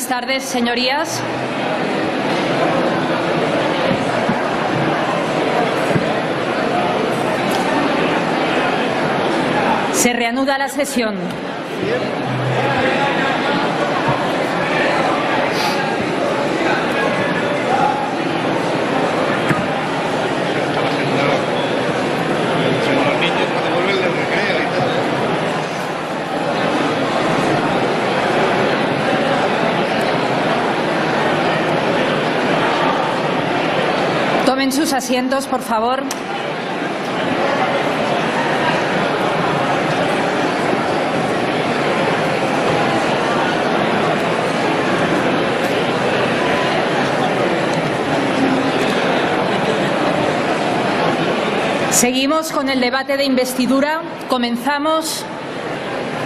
Buenas tardes, señorías. Se reanuda la sesión. Tomen sus asientos, por favor. Seguimos con el debate de investidura. Comenzamos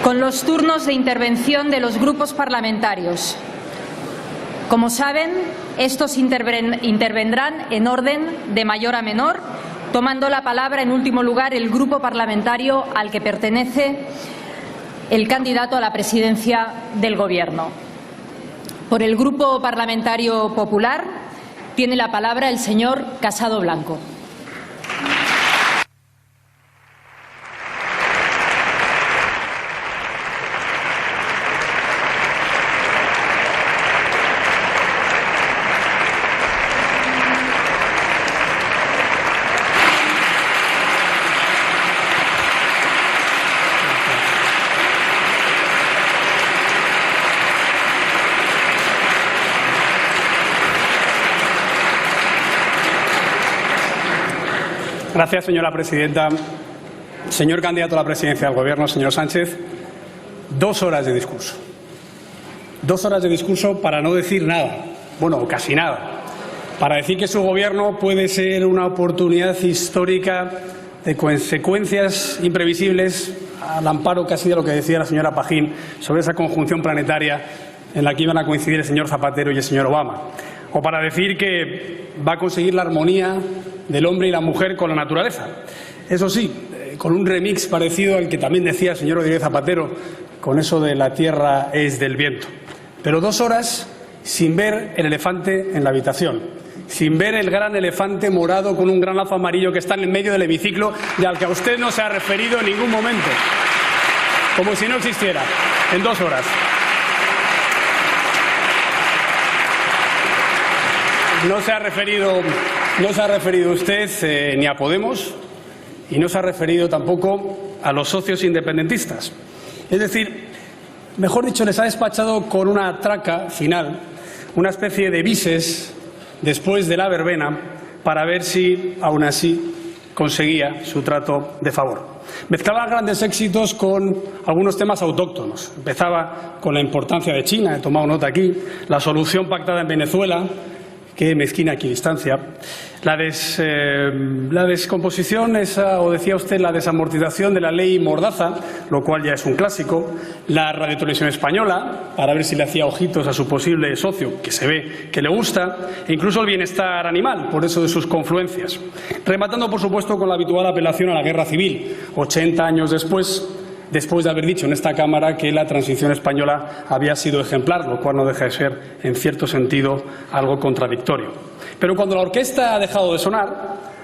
con los turnos de intervención de los grupos parlamentarios. Como saben, estos intervendrán en orden de mayor a menor, tomando la palabra en último lugar el grupo parlamentario al que pertenece el candidato a la presidencia del Gobierno. Por el Grupo Parlamentario Popular tiene la palabra el señor Casado Blanco. Gracias, señora presidenta. Señor candidato a la presidencia del Gobierno, señor Sánchez, 2 horas de discurso. 2 horas de discurso para no decir nada, bueno, o casi nada. Para decir que su Gobierno puede ser una oportunidad histórica de consecuencias imprevisibles, al amparo casi de lo que decía la señora Pajín sobre esa conjunción planetaria en la que iban a coincidir el señor Zapatero y el señor Obama. O para decir que va a conseguir la armonía del hombre y la mujer con la naturaleza. Eso sí, con un remix parecido al que también decía el señor Rodríguez Zapatero, con eso de la tierra es del viento. Pero 2 horas sin ver el elefante en la habitación, sin ver el gran elefante morado con un gran lazo amarillo que está en el medio del hemiciclo y al que a usted no se ha referido en ningún momento, como si no existiera, en 2 horas. No se ha referido usted ni a Podemos y no se ha referido tampoco a los socios independentistas. Es decir, mejor dicho, les ha despachado con una traca final, una especie de bises después de la verbena para ver si, aún así, conseguía su trato de favor. Mezclaba grandes éxitos con algunos temas autóctonos. Empezaba con la importancia de China, he tomado nota aquí, la solución pactada en Venezuela, qué mezquina equidistancia. La descomposición, o decía usted, la desamortización de la ley Mordaza, lo cual ya es un clásico. La Radiotelevisión Española, para ver si le hacía ojitos a su posible socio, que se ve que le gusta, e incluso el bienestar animal, por eso de sus confluencias. Rematando, por supuesto, con la habitual apelación a la guerra civil, 80 años después de haber dicho en esta Cámara que la transición española había sido ejemplar, lo cual no deja de ser, en cierto sentido, algo contradictorio. Pero cuando la orquesta ha dejado de sonar,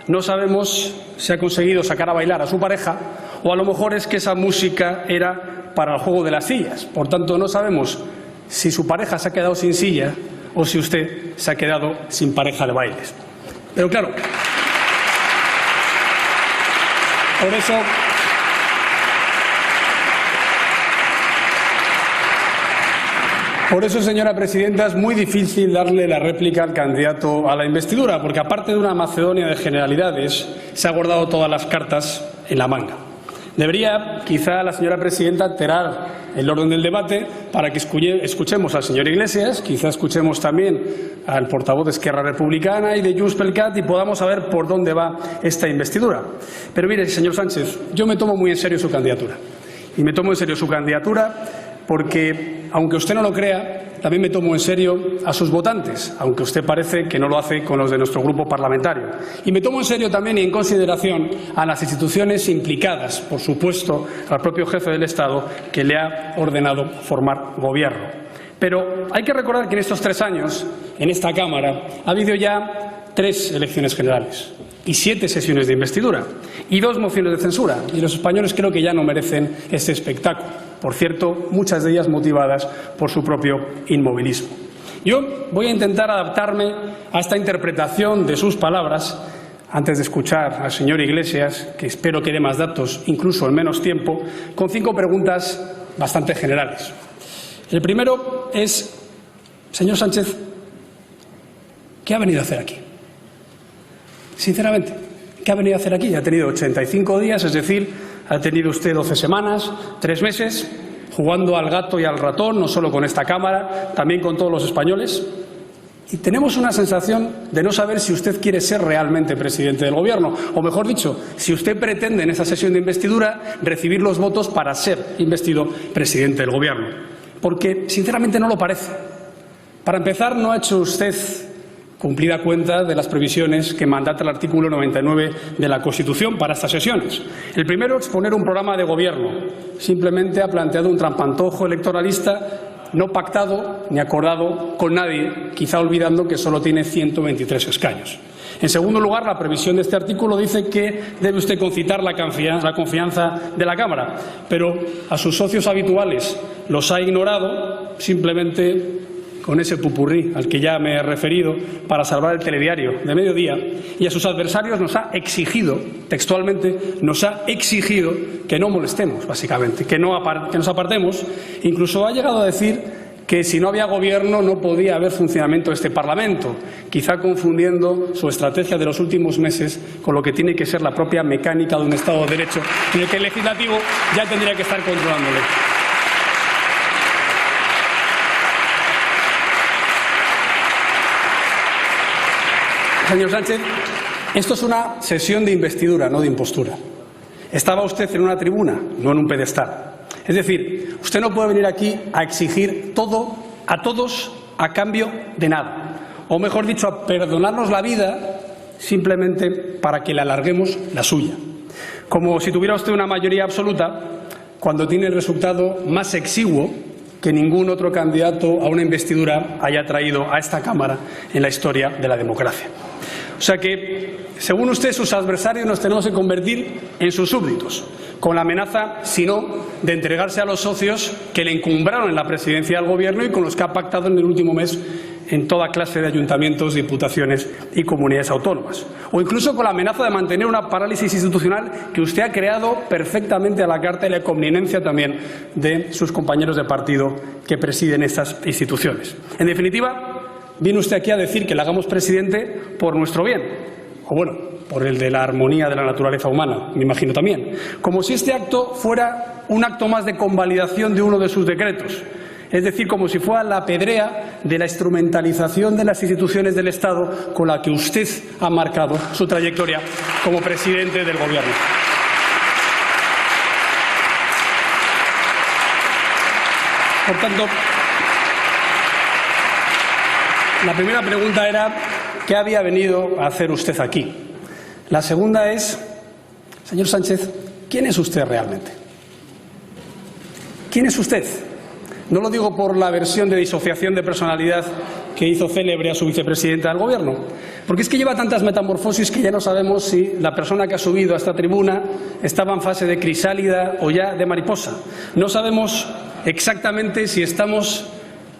no sabemos si ha conseguido sacar a bailar a su pareja o a lo mejor es que esa música era para el juego de las sillas. Por tanto, no sabemos si su pareja se ha quedado sin silla o si usted se ha quedado sin pareja de bailes. Pero claro, Por eso, señora presidenta, es muy difícil darle la réplica al candidato a la investidura, porque aparte de una Macedonia de generalidades, se ha guardado todas las cartas en la manga. Debería, quizá, la señora presidenta alterar el orden del debate para que escuchemos al señor Iglesias, quizá escuchemos también al portavoz de Esquerra Republicana y de Junts pel Cat y podamos saber por dónde va esta investidura. Pero mire, señor Sánchez, yo me tomo muy en serio su candidatura. Y me tomo en serio su candidatura porque, aunque usted no lo crea, también me tomo en serio a sus votantes, aunque usted parece que no lo hace con los de nuestro grupo parlamentario. Y me tomo en serio también y en consideración a las instituciones implicadas, por supuesto, al propio jefe del Estado que le ha ordenado formar gobierno. Pero hay que recordar que en estos 3 años, en esta Cámara, ha habido ya 3 elecciones generales y 7 sesiones de investidura y 2 mociones de censura. Y los españoles creo que ya no merecen este espectáculo. Por cierto, muchas de ellas motivadas por su propio inmovilismo. Yo voy a intentar adaptarme a esta interpretación de sus palabras antes de escuchar al señor Iglesias, que espero que dé más datos, incluso en menos tiempo, con 5 preguntas bastante generales. El primero es, señor Sánchez, ¿qué ha venido a hacer aquí? Sinceramente, ¿qué ha venido a hacer aquí? Ha tenido 85 días, es decir, ha tenido usted 12 semanas, 3 meses, jugando al gato y al ratón, no solo con esta Cámara, también con todos los españoles. Y tenemos una sensación de no saber si usted quiere ser realmente presidente del Gobierno, o mejor dicho, si usted pretende en esa sesión de investidura recibir los votos para ser investido presidente del Gobierno. Porque, sinceramente, no lo parece. Para empezar, no ha hecho usted cumplida cuenta de las previsiones que mandata el artículo 99 de la Constitución para estas sesiones. El primero, exponer un programa de Gobierno. Simplemente ha planteado un trampantojo electoralista no pactado ni acordado con nadie, quizá olvidando que solo tiene 123 escaños. En segundo lugar, la previsión de este artículo dice que debe usted concitar la confianza de la Cámara, pero a sus socios habituales los ha ignorado simplemente con ese pupurrí al que ya me he referido para salvar el telediario de mediodía, y a sus adversarios nos ha exigido, textualmente, nos ha exigido que no molestemos, básicamente, que nos apartemos. Incluso ha llegado a decir que si no había Gobierno no podía haber funcionamiento de este Parlamento, quizá confundiendo su estrategia de los últimos meses con lo que tiene que ser la propia mecánica de un Estado de Derecho, en el que el Legislativo ya tendría que estar controlándole. Señor Sánchez, esto es una sesión de investidura, no de impostura. Estaba usted en una tribuna, no en un pedestal. Es decir, usted no puede venir aquí a exigir todo a todos a cambio de nada. O mejor dicho, a perdonarnos la vida simplemente para que le alarguemos la suya. Como si tuviera usted una mayoría absoluta cuando tiene el resultado más exiguo que ningún otro candidato a una investidura haya traído a esta Cámara en la historia de la democracia. O sea que, según usted, sus adversarios nos tenemos que convertir en sus súbditos, con la amenaza, si no, de entregarse a los socios que le encumbraron en la presidencia del Gobierno y con los que ha pactado en el último mes en toda clase de ayuntamientos, diputaciones y comunidades autónomas. O incluso con la amenaza de mantener una parálisis institucional que usted ha creado perfectamente a la carta y la connivencia también de sus compañeros de partido que presiden estas instituciones. En definitiva, viene usted aquí a decir que le hagamos presidente por nuestro bien, o bueno, por el de la armonía de la naturaleza humana, me imagino también, como si este acto fuera un acto más de convalidación de uno de sus decretos, es decir, como si fuera la pedrea de la instrumentalización de las instituciones del Estado con la que usted ha marcado su trayectoria como presidente del Gobierno. Por tanto, la primera pregunta era ¿qué había venido a hacer usted aquí? La segunda es, señor Sánchez, ¿quién es usted realmente? ¿Quién es usted? No lo digo por la versión de disociación de personalidad que hizo célebre a su vicepresidenta del Gobierno, porque es que lleva tantas metamorfosis que ya no sabemos si la persona que ha subido a esta tribuna estaba en fase de crisálida o ya de mariposa. No sabemos exactamente si estamos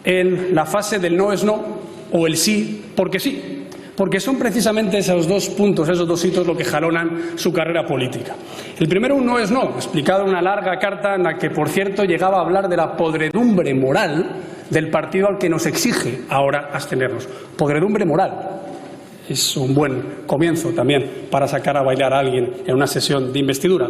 en la fase del no es no o el sí porque sí, porque son precisamente esos 2 puntos, esos 2 hitos lo que jalonan su carrera política. El primero, un no es no, explicado en una larga carta en la que, por cierto, llegaba a hablar de la podredumbre moral del partido al que nos exige ahora abstenernos. Podredumbre moral. Es un buen comienzo también para sacar a bailar a alguien en una sesión de investidura.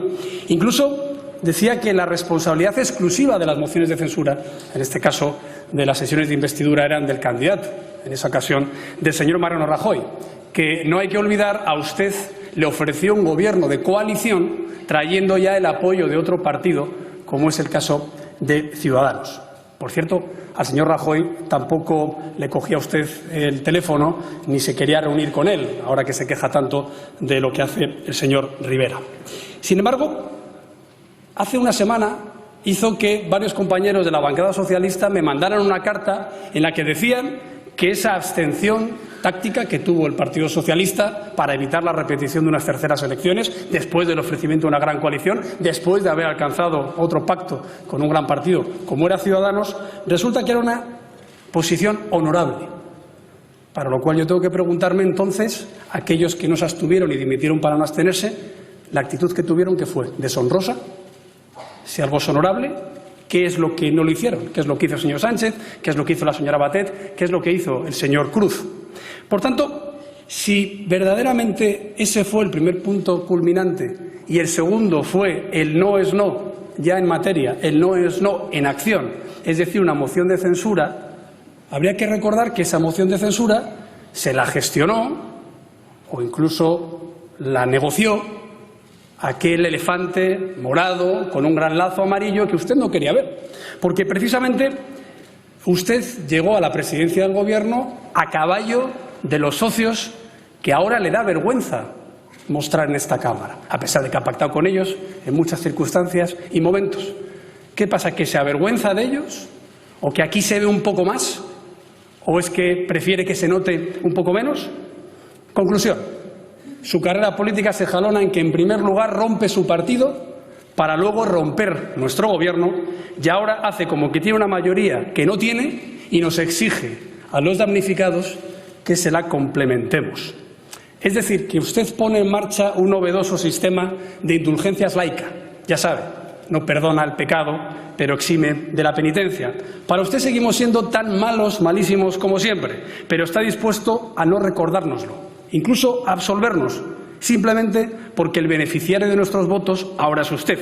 Incluso decía que la responsabilidad exclusiva de las mociones de censura, en este caso de las sesiones de investidura, eran del candidato, en esa ocasión del señor Mariano Rajoy, que no hay que olvidar, a usted le ofreció un gobierno de coalición trayendo ya el apoyo de otro partido, como es el caso de Ciudadanos. Por cierto, al señor Rajoy tampoco le cogía usted el teléfono ni se quería reunir con él, ahora que se queja tanto de lo que hace el señor Rivera. Sin embargo, hace una semana hizo que varios compañeros de la bancada socialista me mandaran una carta en la que decían que esa abstención táctica que tuvo el Partido Socialista para evitar la repetición de unas terceras elecciones, después del ofrecimiento de una gran coalición, después de haber alcanzado otro pacto con un gran partido como era Ciudadanos, resulta que era una posición honorable. Para lo cual yo tengo que preguntarme entonces, a aquellos que no se abstuvieron y dimitieron para no abstenerse, la actitud que tuvieron, ¿qué fue? ¿Deshonrosa? Si algo es honorable, ¿qué es lo que no lo hicieron? ¿Qué es lo que hizo el señor Sánchez? ¿Qué es lo que hizo la señora Batet? ¿Qué es lo que hizo el señor Cruz? Por tanto, si verdaderamente ese fue el primer punto culminante y el segundo fue el no es no ya en materia, el no es no en acción, es decir, una moción de censura, habría que recordar que esa moción de censura se la gestionó o incluso la negoció aquel elefante morado con un gran lazo amarillo que usted no quería ver, porque precisamente usted llegó a la presidencia del Gobierno a caballo de los socios que ahora le da vergüenza mostrar en esta Cámara, a pesar de que ha pactado con ellos en muchas circunstancias y momentos. ¿Qué pasa? ¿Que se avergüenza de ellos? ¿O que aquí se ve un poco más? ¿O es que prefiere que se note un poco menos? Conclusión. Su carrera política se jalona en que, en primer lugar, rompe su partido para luego romper nuestro Gobierno y ahora hace como que tiene una mayoría que no tiene y nos exige a los damnificados que se la complementemos. Es decir, que usted pone en marcha un novedoso sistema de indulgencias laica. Ya sabe, no perdona el pecado, pero exime de la penitencia. Para usted seguimos siendo tan malos, malísimos como siempre, pero está dispuesto a no recordárnoslo, incluso a absolvernos, simplemente porque el beneficiario de nuestros votos ahora es usted.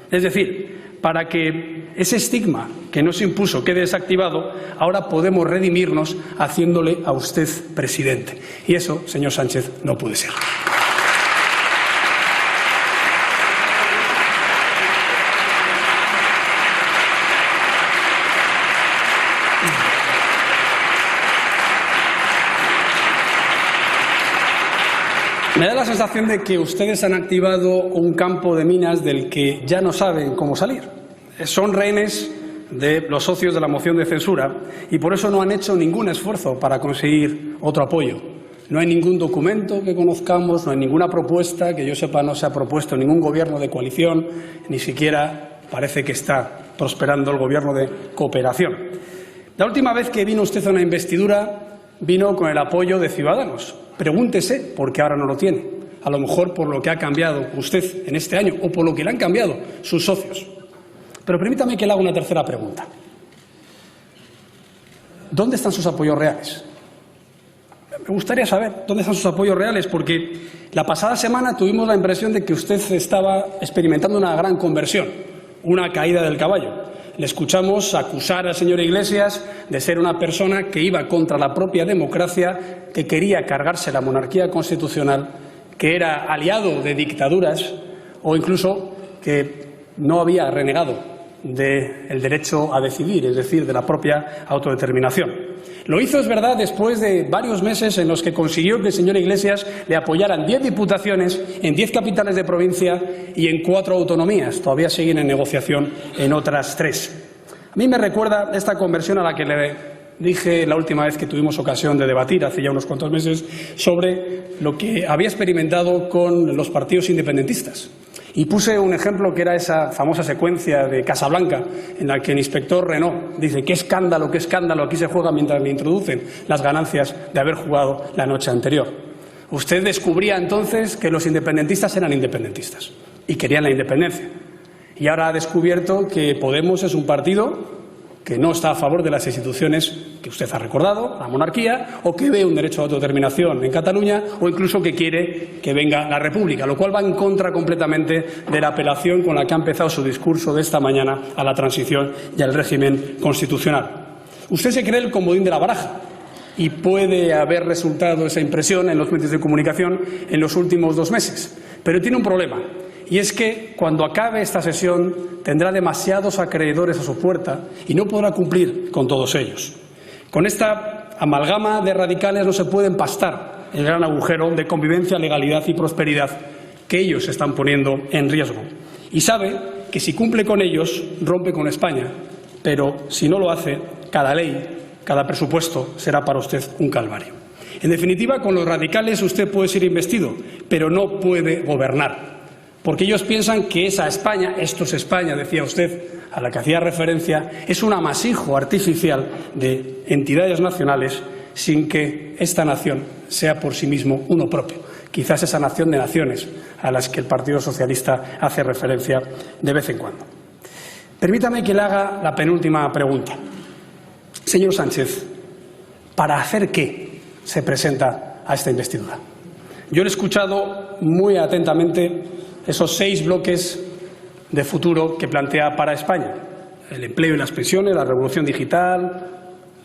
Es decir, para que ese estigma que nos impuso quede desactivado, ahora podemos redimirnos haciéndole a usted presidente. Y eso, señor Sánchez, no puede ser. Me da la sensación de que ustedes han activado un campo de minas del que ya no saben cómo salir. Son rehenes de los socios de la moción de censura y por eso no han hecho ningún esfuerzo para conseguir otro apoyo. No hay ningún documento que conozcamos, no hay ninguna propuesta, que yo sepa no se ha propuesto ningún gobierno de coalición, ni siquiera parece que está prosperando el gobierno de cooperación. La última vez que vino usted a una investidura vino con el apoyo de Ciudadanos. Pregúntese por qué ahora no lo tiene. A lo mejor por lo que ha cambiado usted en este año o por lo que le han cambiado sus socios. Pero permítame que le haga una tercera pregunta. ¿Dónde están sus apoyos reales? Me gustaría saber dónde están sus apoyos reales, porque la pasada semana tuvimos la impresión de que usted estaba experimentando una gran conversión, una caída del caballo. Le escuchamos acusar al señor Iglesias de ser una persona que iba contra la propia democracia, que quería cargarse la monarquía constitucional, que era aliado de dictaduras o incluso que no había renegado del derecho a decidir, es decir, de la propia autodeterminación. Lo hizo, es verdad, después de varios meses en los que consiguió que el señor Iglesias le apoyaran 10 diputaciones en 10 capitales de provincia y en 4 autonomías. Todavía siguen en negociación en otras 3. A mí me recuerda esta conversión a la que le dije la última vez que tuvimos ocasión de debatir, hace ya unos cuantos meses, sobre lo que había experimentado con los partidos independentistas. Y puse un ejemplo que era esa famosa secuencia de Casablanca en la que el inspector Renault dice qué escándalo, aquí se juega mientras le introducen las ganancias de haber jugado la noche anterior. Usted descubría entonces que los independentistas eran independentistas y querían la independencia. Y ahora ha descubierto que Podemos es un partido que no está a favor de las instituciones que usted ha recordado, la monarquía, o que ve un derecho a autodeterminación en Cataluña, o incluso que quiere que venga la República, lo cual va en contra completamente de la apelación con la que ha empezado su discurso de esta mañana a la transición y al régimen constitucional. Usted se cree el comodín de la baraja y puede haber resultado esa impresión en los medios de comunicación en los últimos 2 meses, pero tiene un problema. Y es que cuando acabe esta sesión tendrá demasiados acreedores a su puerta y no podrá cumplir con todos ellos. Con esta amalgama de radicales no se puede empastar el gran agujero de convivencia, legalidad y prosperidad que ellos están poniendo en riesgo. Y sabe que si cumple con ellos, rompe con España, pero si no lo hace, cada ley, cada presupuesto será para usted un calvario. En definitiva, con los radicales usted puede ser investido, pero no puede gobernar, porque ellos piensan que esa España, esto es España, decía usted, a la que hacía referencia, es un amasijo artificial de entidades nacionales sin que esta nación sea por sí mismo uno propio. Quizás esa nación de naciones a las que el Partido Socialista hace referencia de vez en cuando. Permítame que le haga la penúltima pregunta. Señor Sánchez, ¿para hacer qué se presenta a esta investidura? Yo le he escuchado muy atentamente esos 6 bloques de futuro que plantea para España: el empleo y las pensiones, la revolución digital,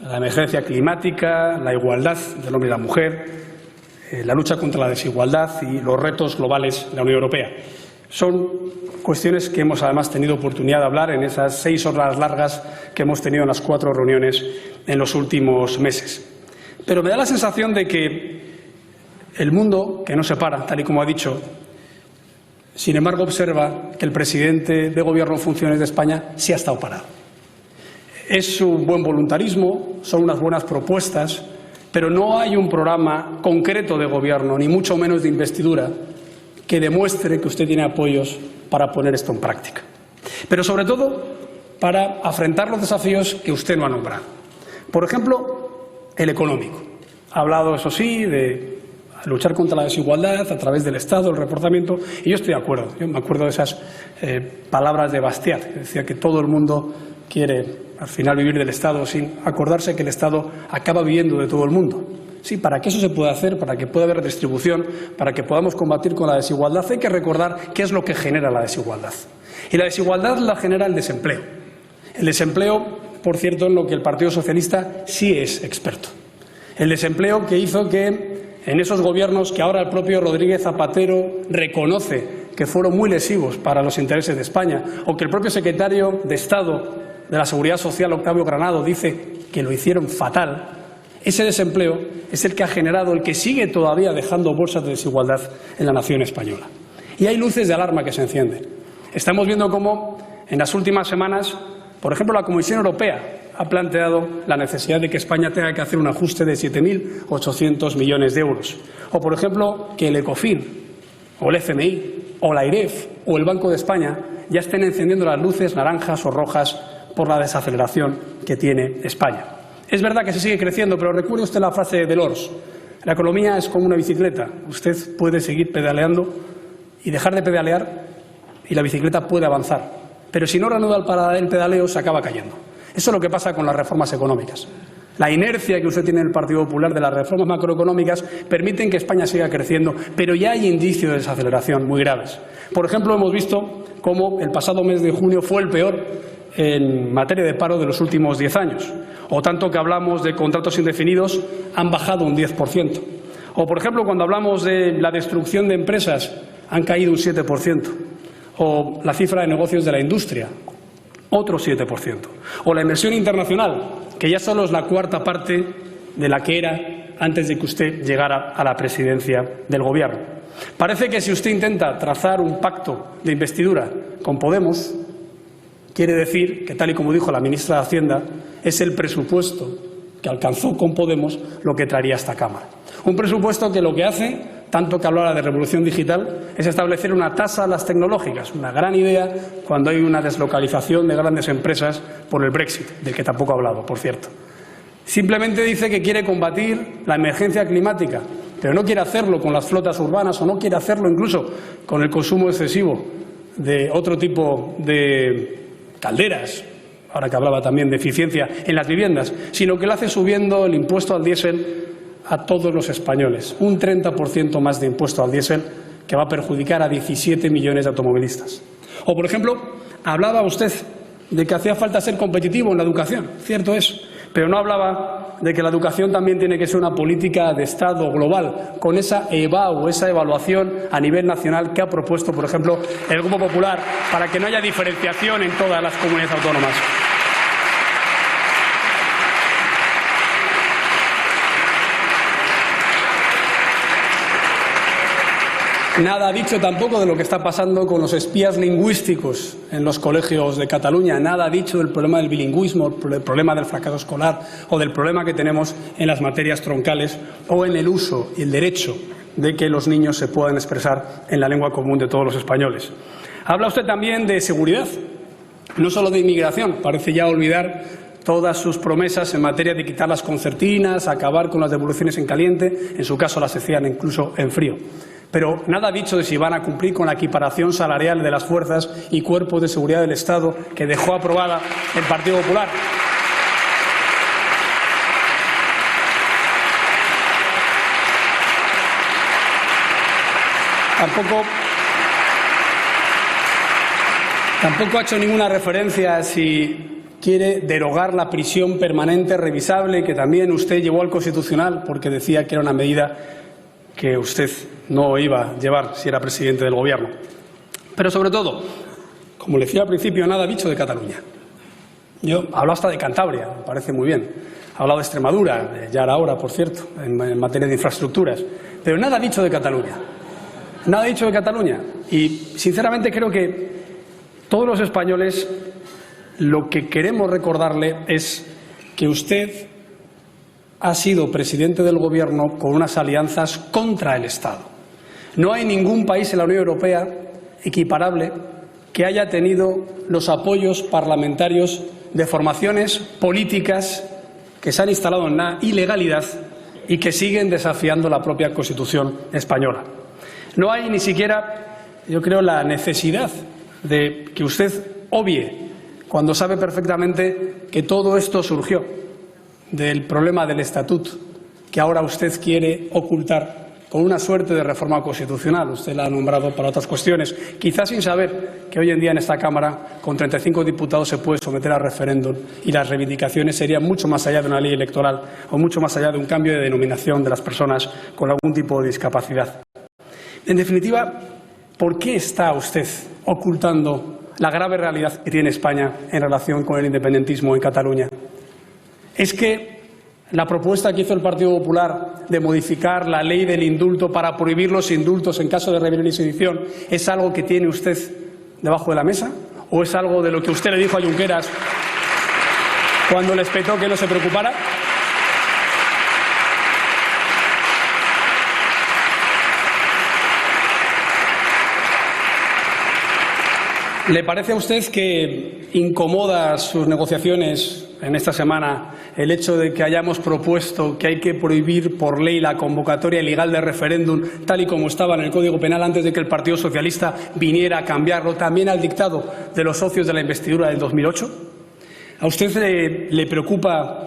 la emergencia climática, la igualdad del hombre y la mujer, la lucha contra la desigualdad y los retos globales de la Unión Europea. Son cuestiones que hemos además tenido oportunidad de hablar en esas 6 horas largas que hemos tenido en las 4 reuniones en los últimos meses. Pero me da la sensación de que el mundo, que no se para, tal y como ha dicho, sin embargo observa que el presidente de Gobierno en funciones de España sí ha estado parado. Es un buen voluntarismo, son unas buenas propuestas, pero no hay un programa concreto de Gobierno, ni mucho menos de investidura, que demuestre que usted tiene apoyos para poner esto en práctica. Pero sobre todo para afrontar los desafíos que usted no ha nombrado. Por ejemplo, el económico. Ha hablado, eso sí, de luchar contra la desigualdad a través del Estado, el reforzamiento, y yo estoy de acuerdo. Yo me acuerdo de esas palabras de Bastiat, que decía que todo el mundo quiere al final vivir del Estado sin acordarse que el Estado acaba viviendo de todo el mundo. Sí, para que eso se pueda hacer, para que pueda haber redistribución, para que podamos combatir con la desigualdad, hay que recordar qué es lo que genera la desigualdad. Y la desigualdad la genera el desempleo. El desempleo, por cierto, en lo que el Partido Socialista sí es experto. El desempleo que hizo que en esos gobiernos que ahora el propio Rodríguez Zapatero reconoce que fueron muy lesivos para los intereses de España, o que el propio secretario de Estado de la Seguridad Social, Octavio Granado, dice que lo hicieron fatal, ese desempleo es el que ha generado, el que sigue todavía dejando bolsas de desigualdad en la nación española. Y hay luces de alarma que se encienden. Estamos viendo cómo en las últimas semanas, por ejemplo, la Comisión Europea ha planteado la necesidad de que España tenga que hacer un ajuste de 7.800 millones de euros. O, por ejemplo, que el ECOFIN, o el FMI, o la AIREF, o el Banco de España ya estén encendiendo las luces naranjas o rojas por la desaceleración que tiene España. Es verdad que se sigue creciendo, pero recuerde usted la frase de Delors. La economía es como una bicicleta. Usted puede seguir pedaleando y dejar de pedalear y la bicicleta puede avanzar. Pero si no reanuda el pedaleo, se acaba cayendo. Eso es lo que pasa con las reformas económicas. La inercia que usted tiene en el Partido Popular de las reformas macroeconómicas permiten que España siga creciendo, pero ya hay indicios de desaceleración muy graves. Por ejemplo, hemos visto cómo el pasado mes de junio fue el peor en materia de paro de los últimos 10 años. O tanto que hablamos de contratos indefinidos, han bajado un 10%. O, por ejemplo, cuando hablamos de la destrucción de empresas, han caído un 7%. O la cifra de negocios de la industria, otro 7%. O la inversión internacional, que ya solo es la cuarta parte de la que era antes de que usted llegara a la presidencia del Gobierno. Parece que si usted intenta trazar un pacto de investidura con Podemos, quiere decir que, tal y como dijo la ministra de Hacienda, es el presupuesto que alcanzó con Podemos lo que traería a esta Cámara. Un presupuesto que lo que hace, tanto que hablaba de revolución digital, es establecer una tasa a las tecnológicas, una gran idea cuando hay una deslocalización de grandes empresas por el Brexit, del que tampoco ha hablado, por cierto. Simplemente dice que quiere combatir la emergencia climática, pero no quiere hacerlo con las flotas urbanas o no quiere hacerlo incluso con el consumo excesivo de otro tipo de calderas, ahora que hablaba también de eficiencia en las viviendas, sino que lo hace subiendo el impuesto al diésel a todos los españoles, un 30% más de impuesto al diésel que va a perjudicar a 17 millones de automovilistas. O, por ejemplo, hablaba usted de que hacía falta ser competitivo en la educación, cierto es, pero no hablaba de que la educación también tiene que ser una política de Estado global, con esa EVAU, esa evaluación a nivel nacional que ha propuesto, por ejemplo, el Grupo Popular, para que no haya diferenciación en todas las comunidades autónomas. Nada ha dicho tampoco de lo que está pasando con los espías lingüísticos en los colegios de Cataluña. Nada ha dicho del problema del bilingüismo, del problema del fracaso escolar o del problema que tenemos en las materias troncales o en el uso y el derecho de que los niños se puedan expresar en la lengua común de todos los españoles. Habla usted también de seguridad, no solo de inmigración. Parece ya olvidar todas sus promesas en materia de quitar las concertinas, acabar con las devoluciones en caliente, en su caso las hacían incluso en frío. Pero nada ha dicho de si van a cumplir con la equiparación salarial de las fuerzas y cuerpos de seguridad del Estado que dejó aprobada el Partido Popular. Tampoco ha hecho ninguna referencia a si quiere derogar la prisión permanente revisable, que también usted llevó al Constitucional porque decía que era una medida que usted no iba a llevar si era presidente del Gobierno. Pero sobre todo, como le decía al principio, nada ha dicho de Cataluña. Yo hablo hasta de Cantabria, me parece muy bien. Ha hablado de Extremadura, ya era hora, por cierto, en materia de infraestructuras. Pero nada ha dicho de Cataluña. Nada ha dicho de Cataluña. Y, sinceramente, creo que todos los españoles lo que queremos recordarle es que usted ha sido presidente del Gobierno con unas alianzas contra el Estado. No hay ningún país en la Unión Europea equiparable que haya tenido los apoyos parlamentarios de formaciones políticas que se han instalado en la ilegalidad y que siguen desafiando la propia Constitución española. No hay ni siquiera, yo creo, la necesidad de que usted obvie, cuando sabe perfectamente que todo esto surgió del problema del estatuto, que ahora usted quiere ocultar con una suerte de reforma constitucional. Usted la ha nombrado para otras cuestiones, quizás sin saber que hoy en día en esta Cámara, con 35 diputados, se puede someter a referéndum y las reivindicaciones serían mucho más allá de una ley electoral o mucho más allá de un cambio de denominación de las personas con algún tipo de discapacidad. En definitiva, ¿por qué está usted ocultando la grave realidad que tiene España en relación con el independentismo en Cataluña? ¿Es que la propuesta que hizo el Partido Popular de modificar la ley del indulto para prohibir los indultos en caso de rebelión y sedición es algo que tiene usted debajo de la mesa? ¿O es algo de lo que usted le dijo a Junqueras cuando le espetó que no se preocupara? ¿Le parece a usted que incomoda sus negociaciones en esta semana el hecho de que hayamos propuesto que hay que prohibir por ley la convocatoria ilegal de referéndum, tal y como estaba en el Código Penal antes de que el Partido Socialista viniera a cambiarlo, también al dictado de los socios de la investidura del 2008? ¿A usted le preocupa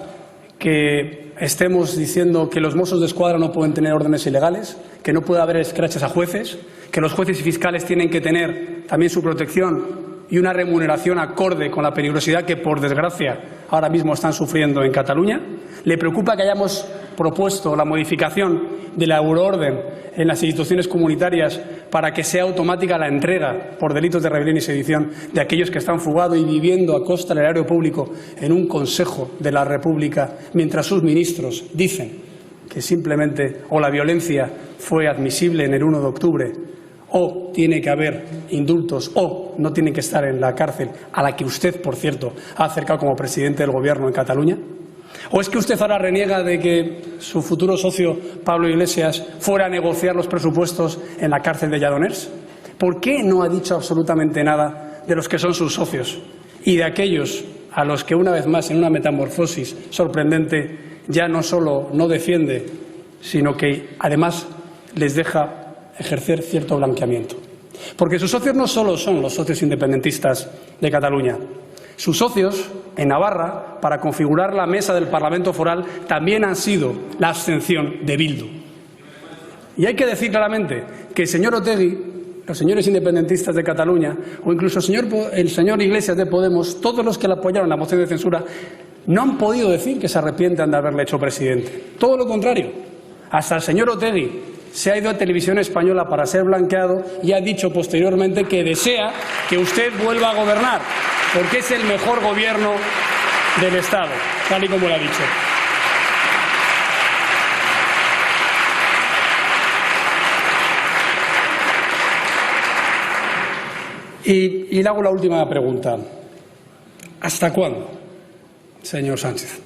que estemos diciendo que los Mossos de Escuadra no pueden tener órdenes ilegales, que no puede haber escraches a jueces, que los jueces y fiscales tienen que tener también su protección y una remuneración acorde con la peligrosidad que, por desgracia, ahora mismo están sufriendo en Cataluña? ¿Le preocupa que hayamos propuesto la modificación de la euroorden en las instituciones comunitarias para que sea automática la entrega por delitos de rebelión y sedición de aquellos que están fugados y viviendo a costa del erario público en un Consejo de la República, mientras sus ministros dicen que simplemente o la violencia fue admisible en el 1 de octubre o tiene que haber indultos o no tienen que estar en la cárcel, a la que usted, por cierto, ha acercado como presidente del Gobierno en Cataluña? ¿O es que usted ahora reniega de que su futuro socio, Pablo Iglesias, fuera a negociar los presupuestos en la cárcel de Lledoners? ¿Por qué no ha dicho absolutamente nada de los que son sus socios y de aquellos a los que, una vez más, en una metamorfosis sorprendente, ya no solo no defiende, sino que además les deja ejercer cierto blanqueamiento? Porque sus socios no solo son los socios independentistas de Cataluña. Sus socios en Navarra, para configurar la mesa del Parlamento Foral, también han sido la abstención de Bildu. Y hay que decir claramente que el señor Otegi, los señores independentistas de Cataluña o incluso el señor Iglesias de Podemos, todos los que le apoyaron la moción de censura, no han podido decir que se arrepientan de haberle hecho presidente. Todo lo contrario. Hasta el señor Otegi se ha ido a Televisión Española para ser blanqueado y ha dicho posteriormente que desea que usted vuelva a gobernar, porque es el mejor gobierno del Estado, tal y como lo ha dicho. Y le hago la última pregunta. ¿Hasta cuándo, señor Sánchez?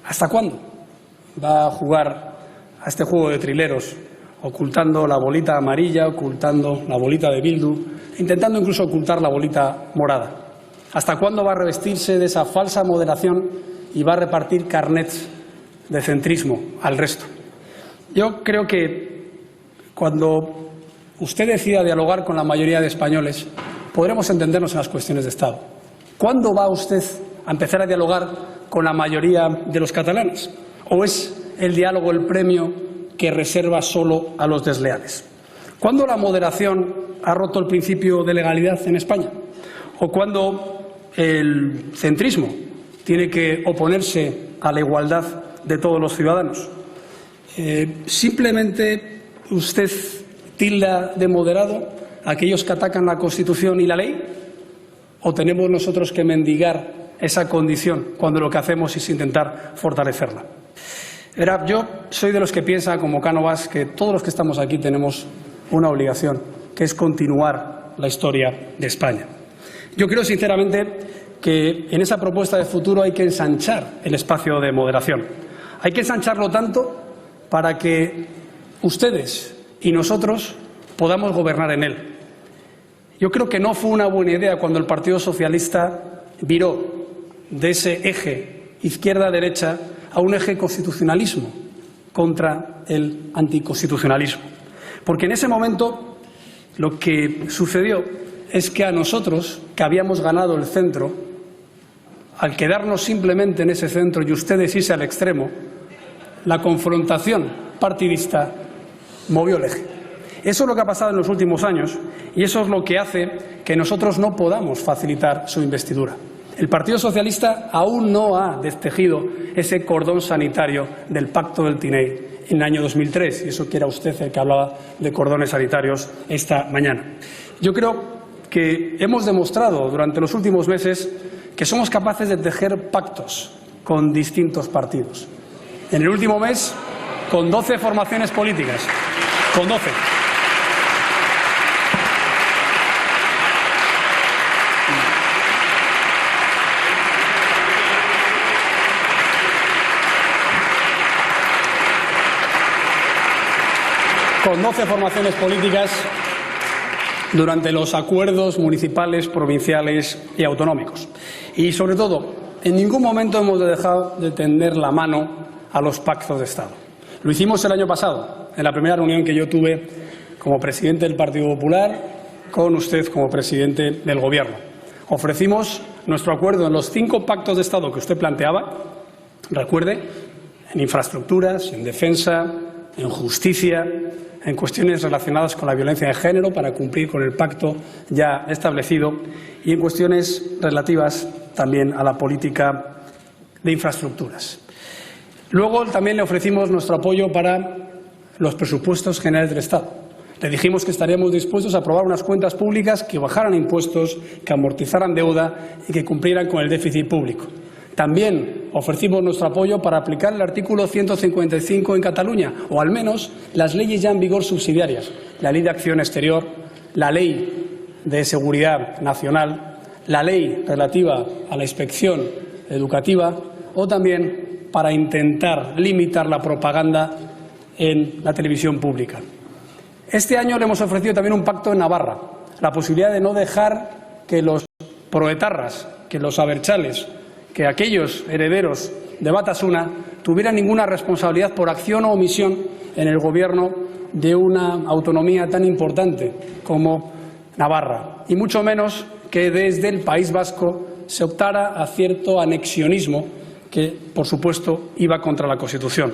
¿Hasta cuándo va a jugar a este juego de trileros, ocultando la bolita amarilla, ocultando la bolita de Bildu, intentando incluso ocultar la bolita morada? ¿Hasta cuándo va a revestirse de esa falsa moderación y va a repartir carnets de centrismo al resto? Yo creo que cuando usted decida dialogar con la mayoría de españoles, podremos entendernos en las cuestiones de Estado. ¿Cuándo va usted a empezar a dialogar con la mayoría de los catalanes? ¿O es el diálogo el premio que reserva solo a los desleales? ¿Cuándo la moderación ha roto el principio de legalidad en España? ¿O cuándo el centrismo tiene que oponerse a la igualdad de todos los ciudadanos? ¿Simplemente usted tilda de moderado a aquellos que atacan la Constitución y la ley? ¿O tenemos nosotros que mendigar esa condición cuando lo que hacemos es intentar fortalecerla? Verá, yo soy de los que piensa, como Cánovas, que todos los que estamos aquí tenemos una obligación, que es continuar la historia de España. Yo creo, sinceramente, que en esa propuesta de futuro hay que ensanchar el espacio de moderación. Hay que ensancharlo tanto para que ustedes y nosotros podamos gobernar en él. Yo creo que no fue una buena idea cuando el Partido Socialista viró de ese eje izquierda-derecha a un eje constitucionalismo contra el anticonstitucionalismo. Porque en ese momento lo que sucedió es que a nosotros, que habíamos ganado el centro, al quedarnos simplemente en ese centro y ustedes irse al extremo, la confrontación partidista movió el eje. Eso es lo que ha pasado en los últimos años y eso es lo que hace que nosotros no podamos facilitar su investidura. El Partido Socialista aún no ha destejido ese cordón sanitario del Pacto del Tinei en el año 2003, y eso que era usted el que hablaba de cordones sanitarios esta mañana. Yo creo que hemos demostrado durante los últimos meses que somos capaces de tejer pactos con distintos partidos. En el último mes, con 12 formaciones políticas, con 12. Con 12 formaciones políticas durante los acuerdos municipales, provinciales y autonómicos. Y, sobre todo, en ningún momento hemos dejado de tender la mano a los pactos de Estado. Lo hicimos el año pasado, en la primera reunión que yo tuve como presidente del Partido Popular con usted como presidente del Gobierno. Ofrecimos nuestro acuerdo en los 5 pactos de Estado que usted planteaba, recuerde, en infraestructuras, en defensa, en justicia, en cuestiones relacionadas con la violencia de género para cumplir con el pacto ya establecido y en cuestiones relativas también a la política de infraestructuras. Luego también le ofrecimos nuestro apoyo para los presupuestos generales del Estado. Le dijimos que estaríamos dispuestos a aprobar unas cuentas públicas que bajaran impuestos, que amortizaran deuda y que cumplieran con el déficit público. También ofrecimos nuestro apoyo para aplicar el artículo 155 en Cataluña, o al menos las leyes ya en vigor subsidiarias, la Ley de Acción Exterior, la Ley de Seguridad Nacional, la Ley relativa a la inspección educativa o también para intentar limitar la propaganda en la televisión pública. Este año le hemos ofrecido también un pacto en Navarra, la posibilidad de no dejar que los proetarras, que los abertzales, que aquellos herederos de Batasuna tuvieran ninguna responsabilidad por acción o omisión en el gobierno de una autonomía tan importante como Navarra, y mucho menos que desde el País Vasco se optara a cierto anexionismo que, por supuesto, iba contra la Constitución.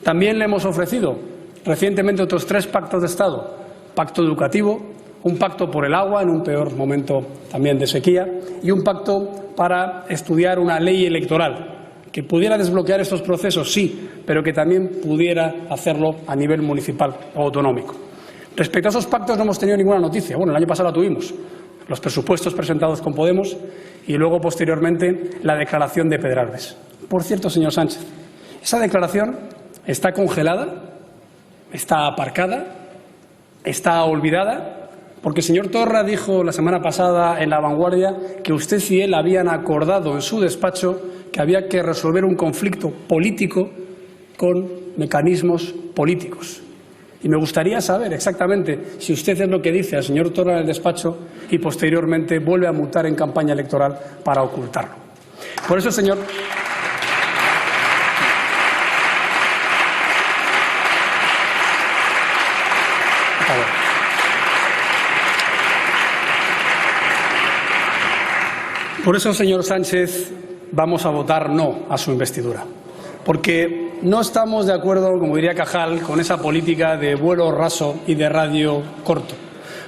También le hemos ofrecido recientemente otros 3 pactos de Estado: pacto educativo, un pacto por el agua en un peor momento también de sequía y un pacto para estudiar una ley electoral que pudiera desbloquear estos procesos, sí, pero que también pudiera hacerlo a nivel municipal o autonómico. Respecto a esos pactos no hemos tenido ninguna noticia. Bueno, el año pasado la tuvimos, los presupuestos presentados con Podemos y luego, posteriormente, la declaración de Pedralbes. Por cierto, señor Sánchez, esa declaración está congelada, está aparcada, está olvidada, Porque el señor Torra dijo la semana pasada en La Vanguardia que usted y él habían acordado en su despacho que había que resolver un conflicto político con mecanismos políticos. Y me gustaría saber exactamente si usted es lo que dice al señor Torra en el despacho y posteriormente vuelve a mutar en campaña electoral para ocultarlo. Por eso, señor... Por eso, señor Sánchez, vamos a votar no a su investidura. Porque no estamos de acuerdo, como diría Cajal, con esa política de vuelo raso y de radio corto.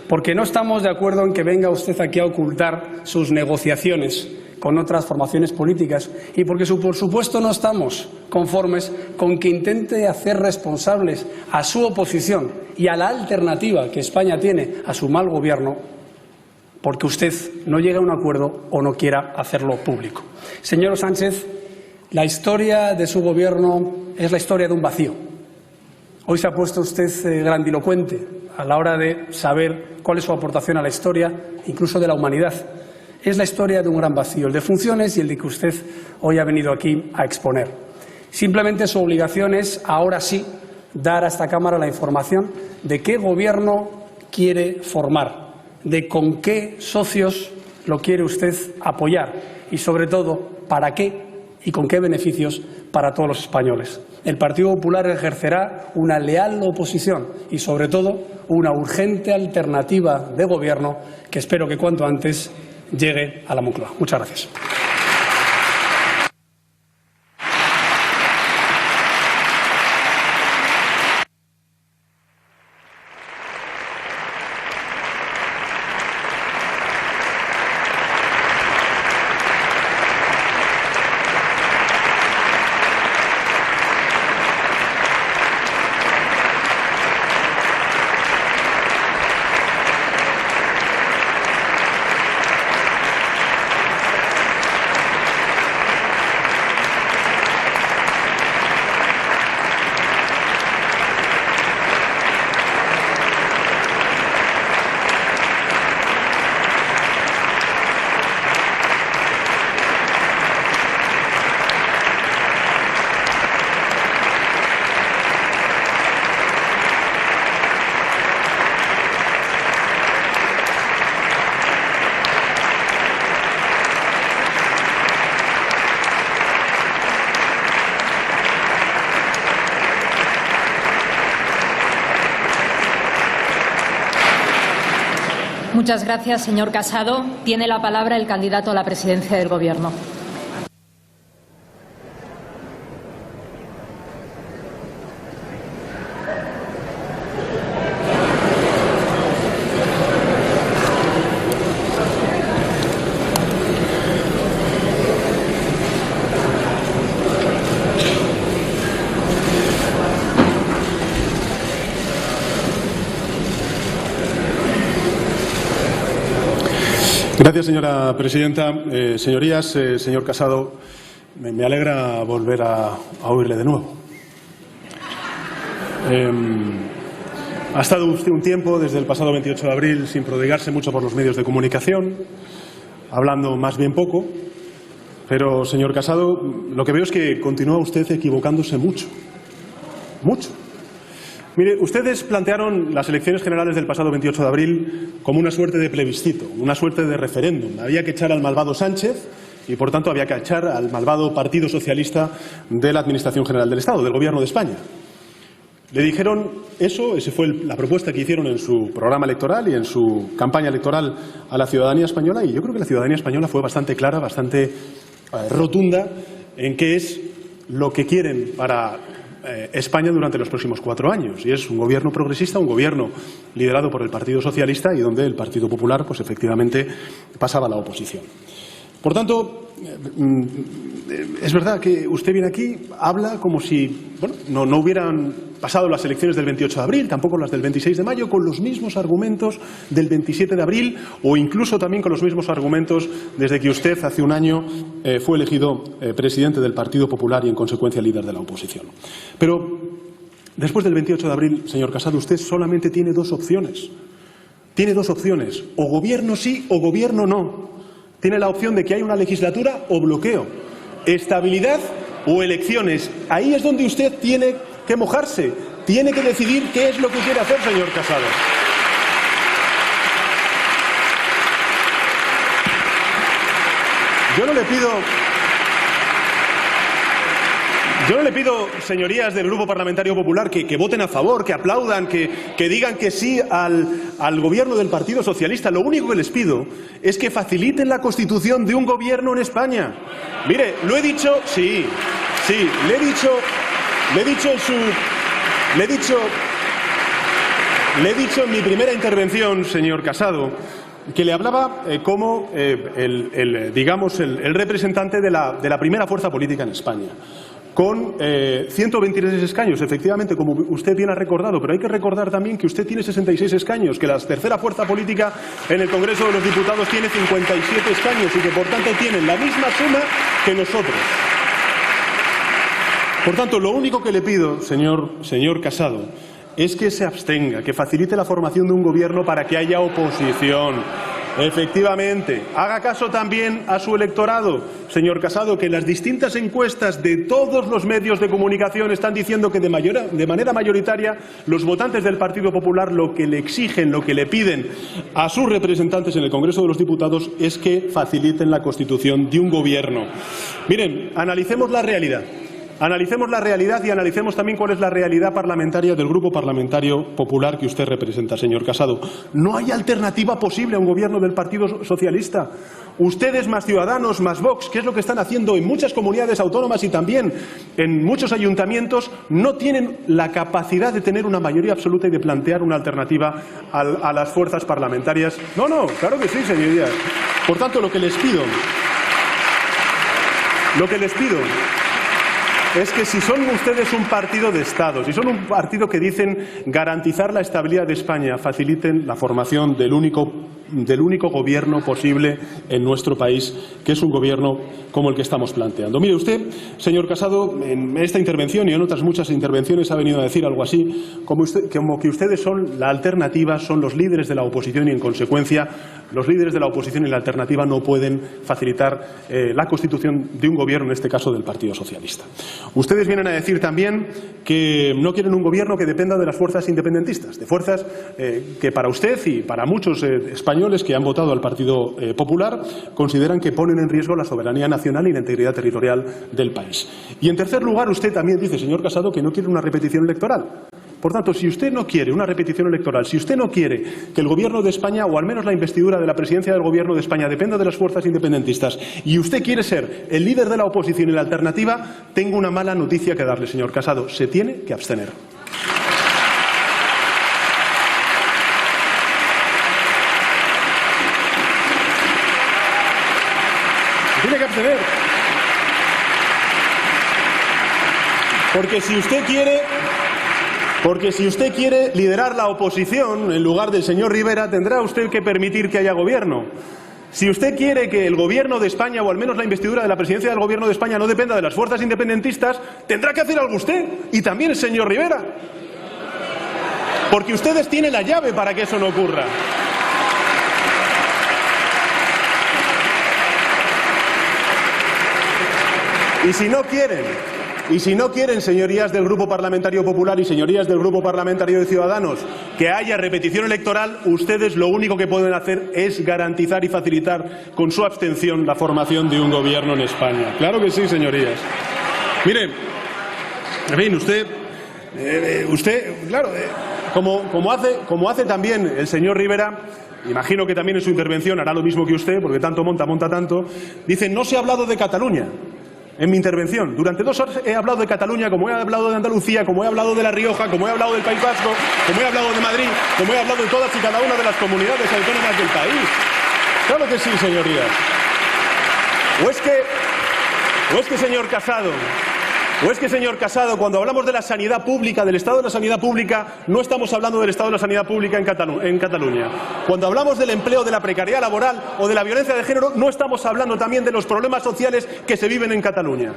Porque no estamos de acuerdo en que venga usted aquí a ocultar sus negociaciones con otras formaciones políticas y porque, por supuesto, no estamos conformes con que intente hacer responsables a su oposición y a la alternativa que España tiene a su mal gobierno porque usted no llega a un acuerdo o no quiera hacerlo público. Señor Sánchez, la historia de su gobierno es la historia de un vacío. Hoy se ha puesto usted grandilocuente a la hora de saber cuál es su aportación a la historia, incluso de la humanidad. Es la historia de un gran vacío, el de funciones y el de que usted hoy ha venido aquí a exponer. Simplemente su obligación es, ahora sí, dar a esta Cámara la información de qué gobierno quiere formar, de con qué socios lo quiere usted apoyar y, sobre todo, para qué y con qué beneficios para todos los españoles. El Partido Popular ejercerá una leal oposición y, sobre todo, una urgente alternativa de gobierno que espero que cuanto antes llegue a la Moncloa. Muchas gracias. Muchas gracias, señor Casado. Tiene la palabra el candidato a la presidencia del Gobierno. Gracias, señora presidenta. Señorías, señor Casado, me alegra volver a oírle de nuevo. Ha estado usted un tiempo, desde el pasado 28 de abril, sin prodigarse mucho por los medios de comunicación, hablando más bien poco, pero, señor Casado, lo que veo es que continúa usted equivocándose mucho. Mucho. Mire, ustedes plantearon las elecciones generales del pasado 28 de abril como una suerte de plebiscito, una suerte de referéndum. Había que echar al malvado Sánchez y, por tanto, había que echar al malvado Partido Socialista de la Administración General del Estado, del Gobierno de España. Le dijeron eso, esa fue la propuesta que hicieron en su programa electoral y en su campaña electoral a la ciudadanía española, y yo creo que la ciudadanía española fue bastante clara, bastante rotunda en qué es lo que quieren para España durante los próximos 4 años, y es un gobierno progresista, un gobierno liderado por el Partido Socialista y donde el Partido Popular, pues efectivamente, pasaba a la oposición. Por tanto, es verdad que usted viene aquí, habla como si no hubieran pasado las elecciones del 28 de abril, tampoco las del 26 de mayo, con los mismos argumentos del 27 de abril o incluso también con los mismos argumentos desde que usted hace un año fue elegido presidente del Partido Popular y, en consecuencia, líder de la oposición. Pero después del 28 de abril, señor Casado, usted solamente tiene 2 opciones. tiene dos opciones, o gobierno sí o gobierno no. Tiene la opción de que haya una legislatura o bloqueo, estabilidad o elecciones. Ahí es donde usted tiene que mojarse, tiene que decidir qué es lo que quiere hacer, señor Casado. Yo no le pido, señorías del Grupo Parlamentario Popular, que voten a favor, que aplaudan, que digan que sí al gobierno del Partido Socialista. Lo único que les pido es que faciliten la constitución de un gobierno en España. Mire, lo he dicho, sí, le he dicho en mi primera intervención, señor Casado, que le hablaba como el representante de la primera fuerza política en España, con 123 escaños, efectivamente, como usted bien ha recordado, pero hay que recordar también que usted tiene 66 escaños, que la tercera fuerza política en el Congreso de los Diputados tiene 57 escaños y que, por tanto, tienen la misma suma que nosotros. Por tanto, lo único que le pido, señor Casado, es que se abstenga, que facilite la formación de un gobierno para que haya oposición. Efectivamente, haga caso también a su electorado, señor Casado, que las distintas encuestas de todos los medios de comunicación están diciendo que de manera mayoritaria los votantes del Partido Popular lo que le exigen, lo que le piden a sus representantes en el Congreso de los Diputados es que faciliten la constitución de un gobierno. Miren, analicemos la realidad. Analicemos la realidad y analicemos también cuál es la realidad parlamentaria del Grupo Parlamentario Popular que usted representa, señor Casado. No hay alternativa posible a un gobierno del Partido Socialista. Ustedes más Ciudadanos más Vox, que es lo que están haciendo en muchas comunidades autónomas y también en muchos ayuntamientos, no tienen la capacidad de tener una mayoría absoluta y de plantear una alternativa a las fuerzas parlamentarias. No, claro que sí, señorías. Por tanto, lo que les pido es que si son ustedes un partido de Estado, si son un partido que dicen garantizar la estabilidad de España, faciliten la formación del único gobierno posible en nuestro país, que es un gobierno como el que estamos planteando. Mire usted, señor Casado, en esta intervención y en otras muchas intervenciones ha venido a decir algo así, como que ustedes son la alternativa, son los líderes de la oposición y, en consecuencia, los líderes de la oposición y la alternativa no pueden facilitar la constitución de un gobierno, en este caso del Partido Socialista. Ustedes vienen a decir también que no quieren un gobierno que dependa de las fuerzas independentistas, de fuerzas que para usted y para muchos españoles que han votado al Partido Popular consideran que ponen en riesgo la soberanía nacional y la integridad territorial del país. Y, en tercer lugar, usted también dice, señor Casado, que no quiere una repetición electoral. Por tanto, si usted no quiere una repetición electoral, si usted no quiere que el Gobierno de España, o al menos la investidura de la presidencia del Gobierno de España, dependa de las fuerzas independentistas, y usted quiere ser el líder de la oposición y la alternativa, tengo una mala noticia que darle, señor Casado. Se tiene que abstener. Se tiene que abstener. Porque si usted quiere liderar la oposición en lugar del señor Rivera, tendrá usted que permitir que haya gobierno. Si usted quiere que el Gobierno de España, o al menos la investidura de la presidencia del Gobierno de España, no dependa de las fuerzas independentistas, tendrá que hacer algo usted y también el señor Rivera. Porque ustedes tienen la llave para que eso no ocurra. Y si no quieren, señorías del Grupo Parlamentario Popular y señorías del Grupo Parlamentario de Ciudadanos, que haya repetición electoral, ustedes lo único que pueden hacer es garantizar y facilitar con su abstención la formación de un gobierno en España. Claro que sí, señorías. Mire, en fin, usted, claro, como hace también el señor Rivera, imagino que también en su intervención hará lo mismo que usted, porque tanto monta tanto, dice, no se ha hablado de Cataluña. En mi intervención, durante 2 horas he hablado de Cataluña, como he hablado de Andalucía, como he hablado de La Rioja, como he hablado del País Vasco, como he hablado de Madrid, como he hablado de todas y cada una de las comunidades autónomas del país. Claro que sí, señorías. O es que, señor Casado, cuando hablamos de la sanidad pública, del estado de la sanidad pública, no estamos hablando del estado de la sanidad pública en Cataluña. Cuando hablamos del empleo, de la precariedad laboral o de la violencia de género, no estamos hablando también de los problemas sociales que se viven en Cataluña.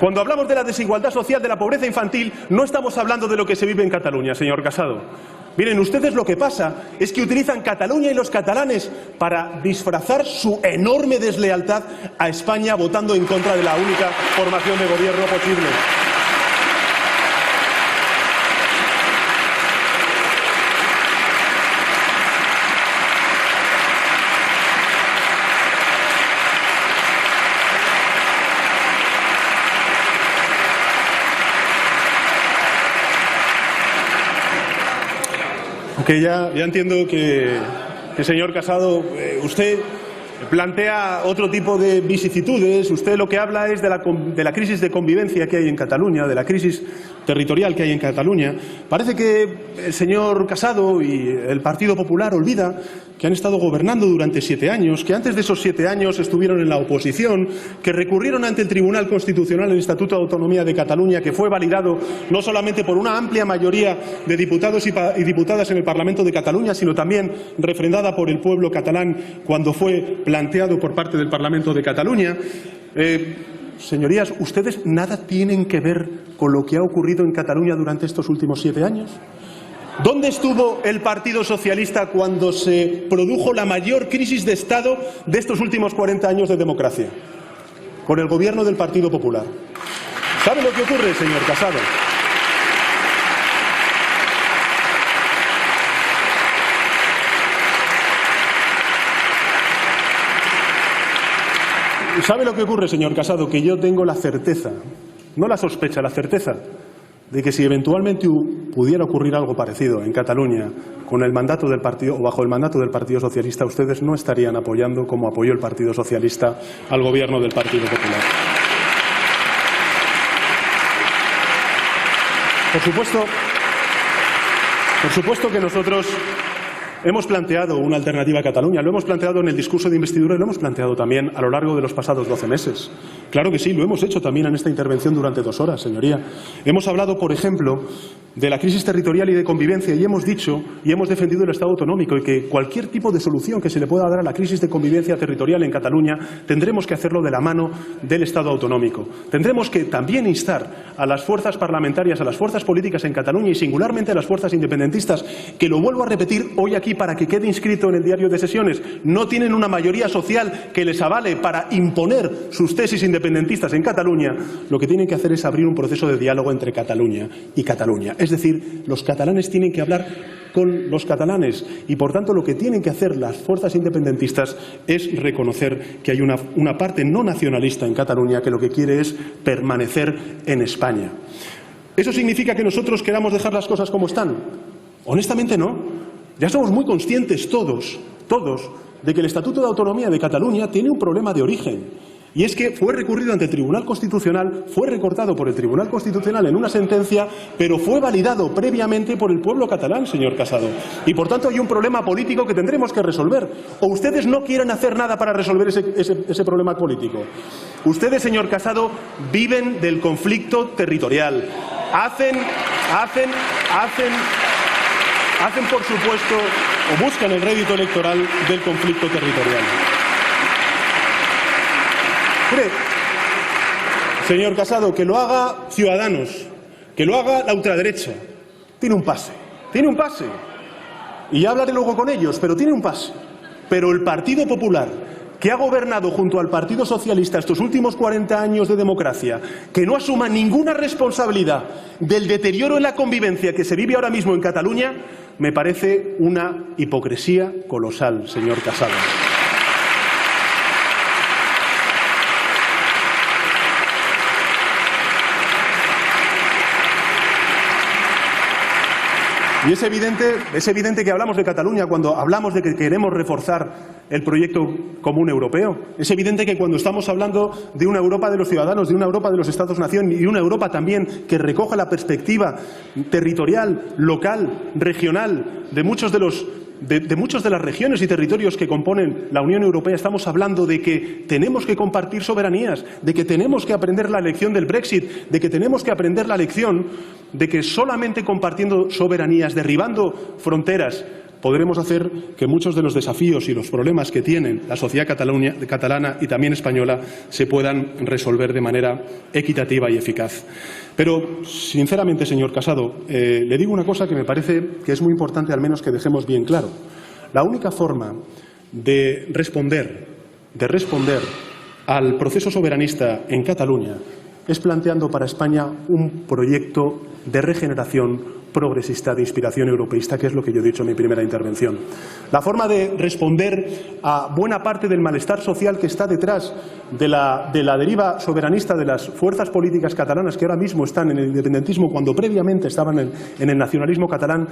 Cuando hablamos de la desigualdad social, de la pobreza infantil, no estamos hablando de lo que se vive en Cataluña, señor Casado. Miren, ustedes lo que pasa es que utilizan Cataluña y los catalanes para disfrazar su enorme deslealtad a España votando en contra de la única formación de gobierno posible. Que ya entiendo que señor Casado, usted plantea otro tipo de vicisitudes. Usted lo que habla es de la crisis de convivencia que hay en Cataluña, de la crisis territorial que hay en Cataluña. Parece que el señor Casado y el Partido Popular olvida que han estado gobernando durante 7 años, que antes de esos 7 años estuvieron en la oposición, que recurrieron ante el Tribunal Constitucional el Estatuto de Autonomía de Cataluña, que fue validado no solamente por una amplia mayoría de diputados y diputadas en el Parlamento de Cataluña, sino también refrendada por el pueblo catalán cuando fue planteado por parte del Parlamento de Cataluña. Señorías, ¿ustedes nada tienen que ver con lo que ha ocurrido en Cataluña durante estos últimos 7 años? ¿Dónde estuvo el Partido Socialista cuando se produjo la mayor crisis de Estado de estos últimos 40 años de democracia? Con el gobierno del Partido Popular. ¿Sabe lo que ocurre, señor Casado? ¿Sabe lo que ocurre, señor Casado? Que yo tengo la certeza, no la sospecha, la certeza de que si eventualmente pudiera ocurrir algo parecido en Cataluña con el mandato del partido o bajo el mandato del Partido Socialista, ustedes no estarían apoyando, como apoyó el Partido Socialista, al gobierno del Partido Popular. Por supuesto que nosotros hemos planteado una alternativa a Cataluña, lo hemos planteado en el discurso de investidura y lo hemos planteado también a lo largo de los pasados 12 meses. Claro que sí, lo hemos hecho también en esta intervención durante 2 horas, señoría. Hemos hablado, por ejemplo, de la crisis territorial y de convivencia y hemos dicho y hemos defendido el Estado autonómico y que cualquier tipo de solución que se le pueda dar a la crisis de convivencia territorial en Cataluña tendremos que hacerlo de la mano del Estado autonómico. Tendremos que también instar a las fuerzas parlamentarias, a las fuerzas políticas en Cataluña y singularmente a las fuerzas independentistas, que lo vuelvo a repetir hoy aquí para que quede inscrito en el diario de sesiones, no tienen una mayoría social que les avale para imponer sus tesis independentistas en Cataluña. Lo que tienen que hacer es abrir un proceso de diálogo entre Cataluña y Cataluña. Es decir, los catalanes tienen que hablar con los catalanes y, por tanto, lo que tienen que hacer las fuerzas independentistas es reconocer que hay una parte no nacionalista en Cataluña que lo que quiere es permanecer en España. ¿Eso significa que nosotros queramos dejar las cosas como están? Honestamente no. Ya somos muy conscientes todos, de que el Estatuto de Autonomía de Cataluña tiene un problema de origen. Y es que fue recurrido ante el Tribunal Constitucional, fue recortado por el Tribunal Constitucional en una sentencia, pero fue validado previamente por el pueblo catalán, señor Casado. Y por tanto hay un problema político que tendremos que resolver. ¿O ustedes no quieren hacer nada para resolver ese problema político? Ustedes, señor Casado, viven del conflicto territorial. Hacen, por supuesto, o buscan el rédito electoral del conflicto territorial. Mire, señor Casado, que lo haga Ciudadanos, que lo haga la ultraderecha, tiene un pase. Y ya hablaré luego con ellos, pero tiene un pase. Pero el Partido Popular, que ha gobernado junto al Partido Socialista estos últimos 40 años de democracia, que no asuma ninguna responsabilidad del deterioro en la convivencia que se vive ahora mismo en Cataluña, me parece una hipocresía colosal, señor Casado. Y es evidente que hablamos de Cataluña cuando hablamos de que queremos reforzar el proyecto común europeo. Es evidente que cuando estamos hablando de una Europa de los ciudadanos, de una Europa de los Estados-nación y una Europa también que recoja la perspectiva territorial, local, regional de muchas de las regiones y territorios que componen la Unión Europea, estamos hablando de que tenemos que compartir soberanías, de que tenemos que aprender la lección del Brexit, de que tenemos que aprender la lección de que solamente compartiendo soberanías, derribando fronteras, podremos hacer que muchos de los desafíos y los problemas que tienen la sociedad catalana y también española se puedan resolver de manera equitativa y eficaz. Pero, sinceramente, señor Casado, le digo una cosa que me parece que es muy importante, al menos que dejemos bien claro. La única forma de responder al proceso soberanista en Cataluña es planteando para España un proyecto de regeneración progresista de inspiración europeísta, que es lo que yo he dicho en mi primera intervención. La forma de responder a buena parte del malestar social que está detrás de la deriva soberanista de las fuerzas políticas catalanas que ahora mismo están en el independentismo cuando previamente estaban en el nacionalismo catalán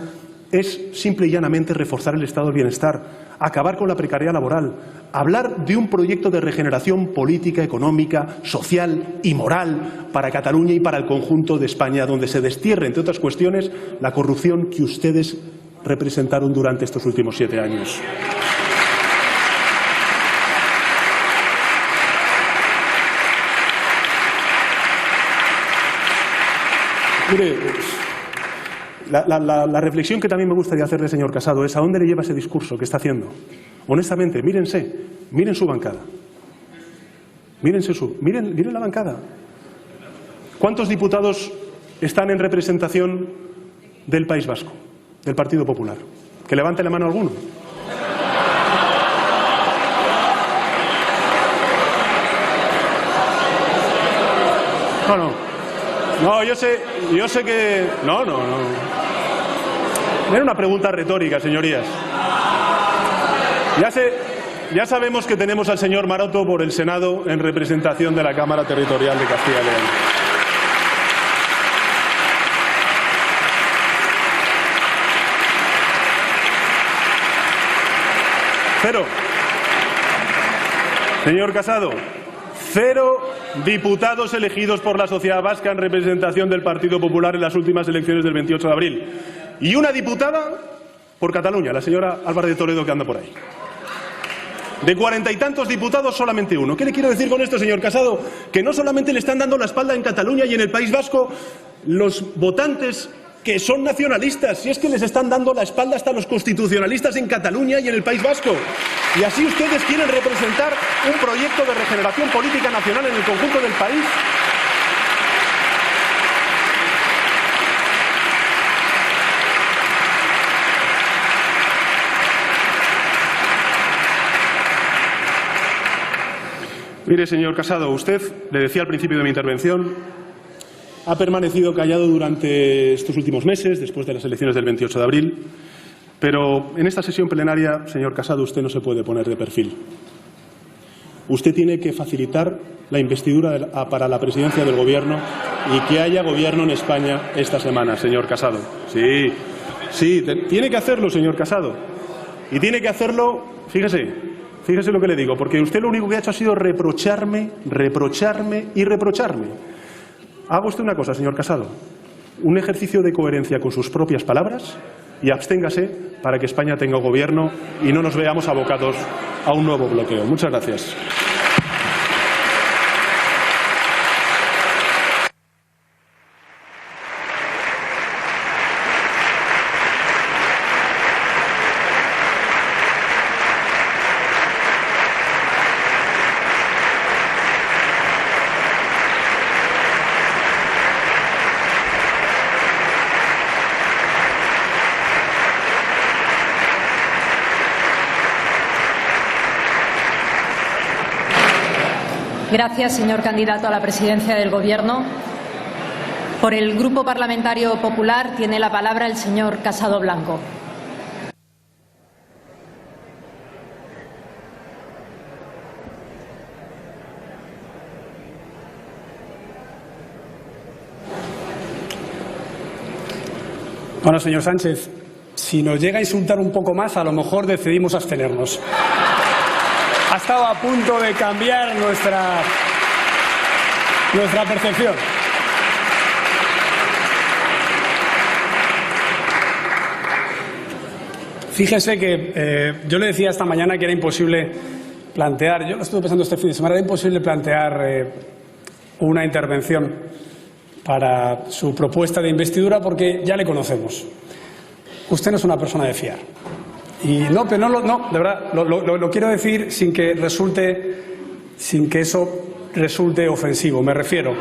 es simple y llanamente reforzar el estado del bienestar, acabar con la precariedad laboral, hablar de un proyecto de regeneración política, económica, social y moral para Cataluña y para el conjunto de España, donde se destierre, entre otras cuestiones, la corrupción que ustedes representaron durante estos últimos 7 años. Mire, la reflexión que también me gustaría hacerle, señor Casado, es ¿a dónde le lleva ese discurso que está haciendo? Honestamente, mírense, miren su bancada. Miren la bancada. ¿Cuántos diputados están en representación del País Vasco, del Partido Popular? Que levante la mano alguno. No, yo sé que... No. Era una pregunta retórica, señorías. Ya sabemos que tenemos al señor Maroto por el Senado en representación de la Cámara Territorial de Castilla y León. Cero. Señor Casado, 0 diputados elegidos por la sociedad vasca en representación del Partido Popular en las últimas elecciones del 28 de abril. Y una diputada por Cataluña, la señora Álvarez de Toledo, que anda por ahí. De 40 y tantos diputados, solamente uno. ¿Qué le quiero decir con esto, señor Casado? Que no solamente le están dando la espalda en Cataluña y en el País Vasco los votantes que son nacionalistas, si es que les están dando la espalda hasta los constitucionalistas en Cataluña y en el País Vasco. Y así ustedes quieren representar un proyecto de regeneración política nacional en el conjunto del país. Mire, señor Casado, usted, le decía al principio de mi intervención, ha permanecido callado durante estos últimos meses, después de las elecciones del 28 de abril, pero en esta sesión plenaria, señor Casado, usted no se puede poner de perfil. Usted tiene que facilitar la investidura para la presidencia del Gobierno y que haya Gobierno en España esta semana, señor Casado. Sí, tiene que hacerlo, señor Casado. Y tiene que hacerlo, fíjese lo que le digo, porque usted lo único que ha hecho ha sido reprocharme. Haga usted una cosa, señor Casado, un ejercicio de coherencia con sus propias palabras y absténgase para que España tenga gobierno y no nos veamos abocados a un nuevo bloqueo. Muchas gracias. Gracias, señor candidato a la presidencia del Gobierno. Por el Grupo Parlamentario Popular tiene la palabra el señor Casado Blanco. Bueno, señor Sánchez, si nos llega a insultar un poco más, a lo mejor decidimos abstenernos. Ha estado a punto de cambiar nuestra percepción. Fíjese que yo le decía esta mañana que era imposible plantear, yo lo estuve pensando este fin de semana, era imposible plantear una intervención para su propuesta de investidura porque ya le conocemos. Usted no es una persona de fiar. Y no, pero no, de verdad, lo quiero decir sin que eso resulte ofensivo, me refiero.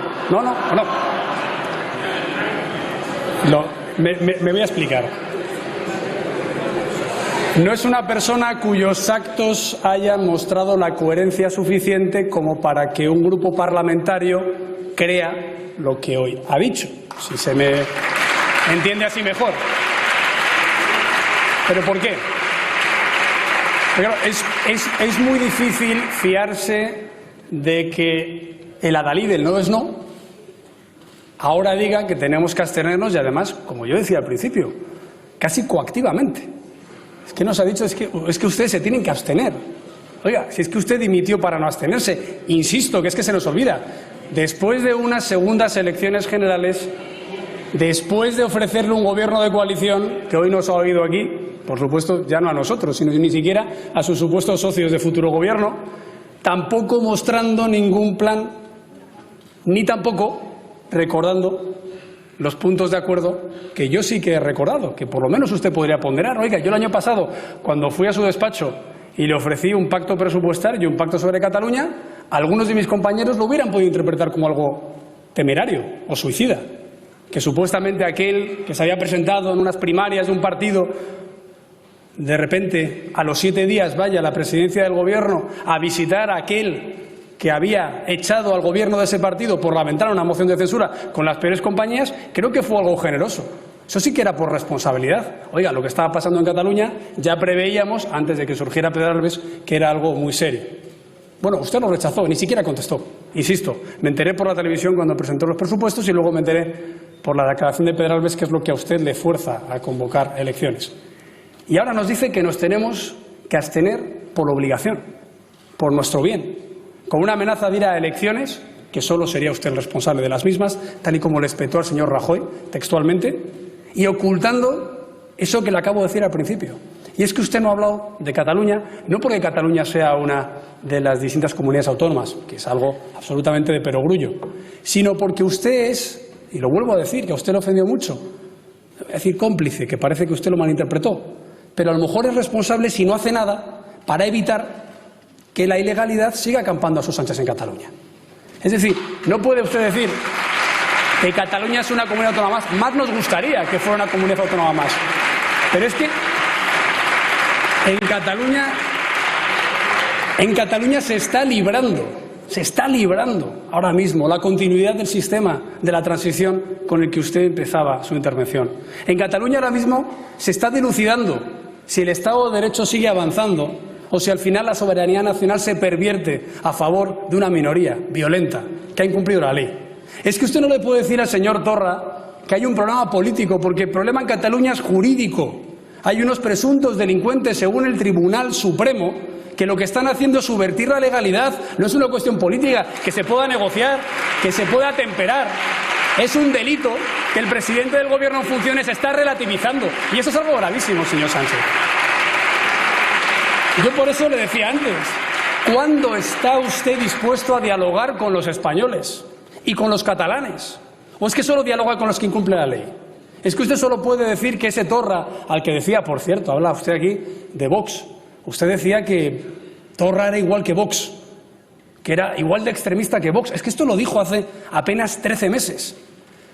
No. Me voy a explicar. No es una persona cuyos actos hayan mostrado la coherencia suficiente como para que un grupo parlamentario crea lo que hoy ha dicho. Si se me entiende así mejor. ¿Pero por qué? Porque es muy difícil fiarse de que el adalid del no es no ahora diga que tenemos que abstenernos y además, como yo decía al principio, casi coactivamente. Es que nos ha dicho, es que ustedes se tienen que abstener. Oiga, si es que usted dimitió para no abstenerse, insisto, que es que se nos olvida. Después de unas segundas elecciones generales, después de ofrecerle un gobierno de coalición, que hoy nos ha oído aquí, por supuesto, ya no a nosotros, sino ni siquiera a sus supuestos socios de futuro gobierno, tampoco mostrando ningún plan, ni tampoco recordando los puntos de acuerdo que yo sí que he recordado, que por lo menos usted podría ponderar. Oiga, yo el año pasado, cuando fui a su despacho y le ofrecí un pacto presupuestario y un pacto sobre Cataluña, algunos de mis compañeros lo hubieran podido interpretar como algo temerario o suicida. Que supuestamente aquel que se había presentado en unas primarias de un partido, de repente, a los 7 días vaya a la presidencia del gobierno a visitar a aquel que había echado al gobierno de ese partido por lamentar una moción de censura con las peores compañías, creo que fue algo generoso. Eso sí que era por responsabilidad. Oiga, lo que estaba pasando en Cataluña ya preveíamos, antes de que surgiera Pedralbes, que era algo muy serio. Bueno, usted lo rechazó, ni siquiera contestó. Insisto, me enteré por la televisión cuando presentó los presupuestos y luego me enteré por la declaración de Pedralbes, que es lo que a usted le fuerza a convocar elecciones. Y ahora nos dice que nos tenemos que abstener por obligación, por nuestro bien, con una amenaza de ir a elecciones, que solo sería usted el responsable de las mismas, tal y como le espetó al señor Rajoy textualmente, y ocultando eso que le acabo de decir al principio. Y es que usted no ha hablado de Cataluña, no porque Cataluña sea una de las distintas comunidades autónomas, que es algo absolutamente de perogrullo, sino porque usted es, y lo vuelvo a decir, que a usted le ofendió mucho, es decir, cómplice, que parece que usted lo malinterpretó, pero a lo mejor es responsable si no hace nada para evitar que la ilegalidad siga acampando a sus anchas en Cataluña. Es decir, no puede usted decir que Cataluña es una comunidad autónoma más. Más nos gustaría que fuera una comunidad autónoma más. Pero es que en Cataluña se está librando ahora mismo la continuidad del sistema de la transición con el que usted empezaba su intervención. En Cataluña ahora mismo se está dilucidando si el Estado de Derecho sigue avanzando o si al final la soberanía nacional se pervierte a favor de una minoría violenta que ha incumplido la ley. Es que usted no le puede decir al señor Torra que hay un problema político, porque el problema en Cataluña es jurídico. Hay unos presuntos delincuentes, según el Tribunal Supremo, que lo que están haciendo es subvertir la legalidad. No es una cuestión política que se pueda negociar, que se pueda temperar. Es un delito que el presidente del Gobierno en funciones está relativizando. Y eso es algo gravísimo, señor Sánchez. Yo por eso le decía antes, ¿cuándo está usted dispuesto a dialogar con los españoles y con los catalanes? ¿O es que solo dialoga con los que incumplen la ley? Es que usted solo puede decir que ese Torra, al que decía, por cierto, habla usted aquí de Vox, usted decía que Torra era igual que Vox, que era igual de extremista que Vox. Es que esto lo dijo hace apenas 13 meses.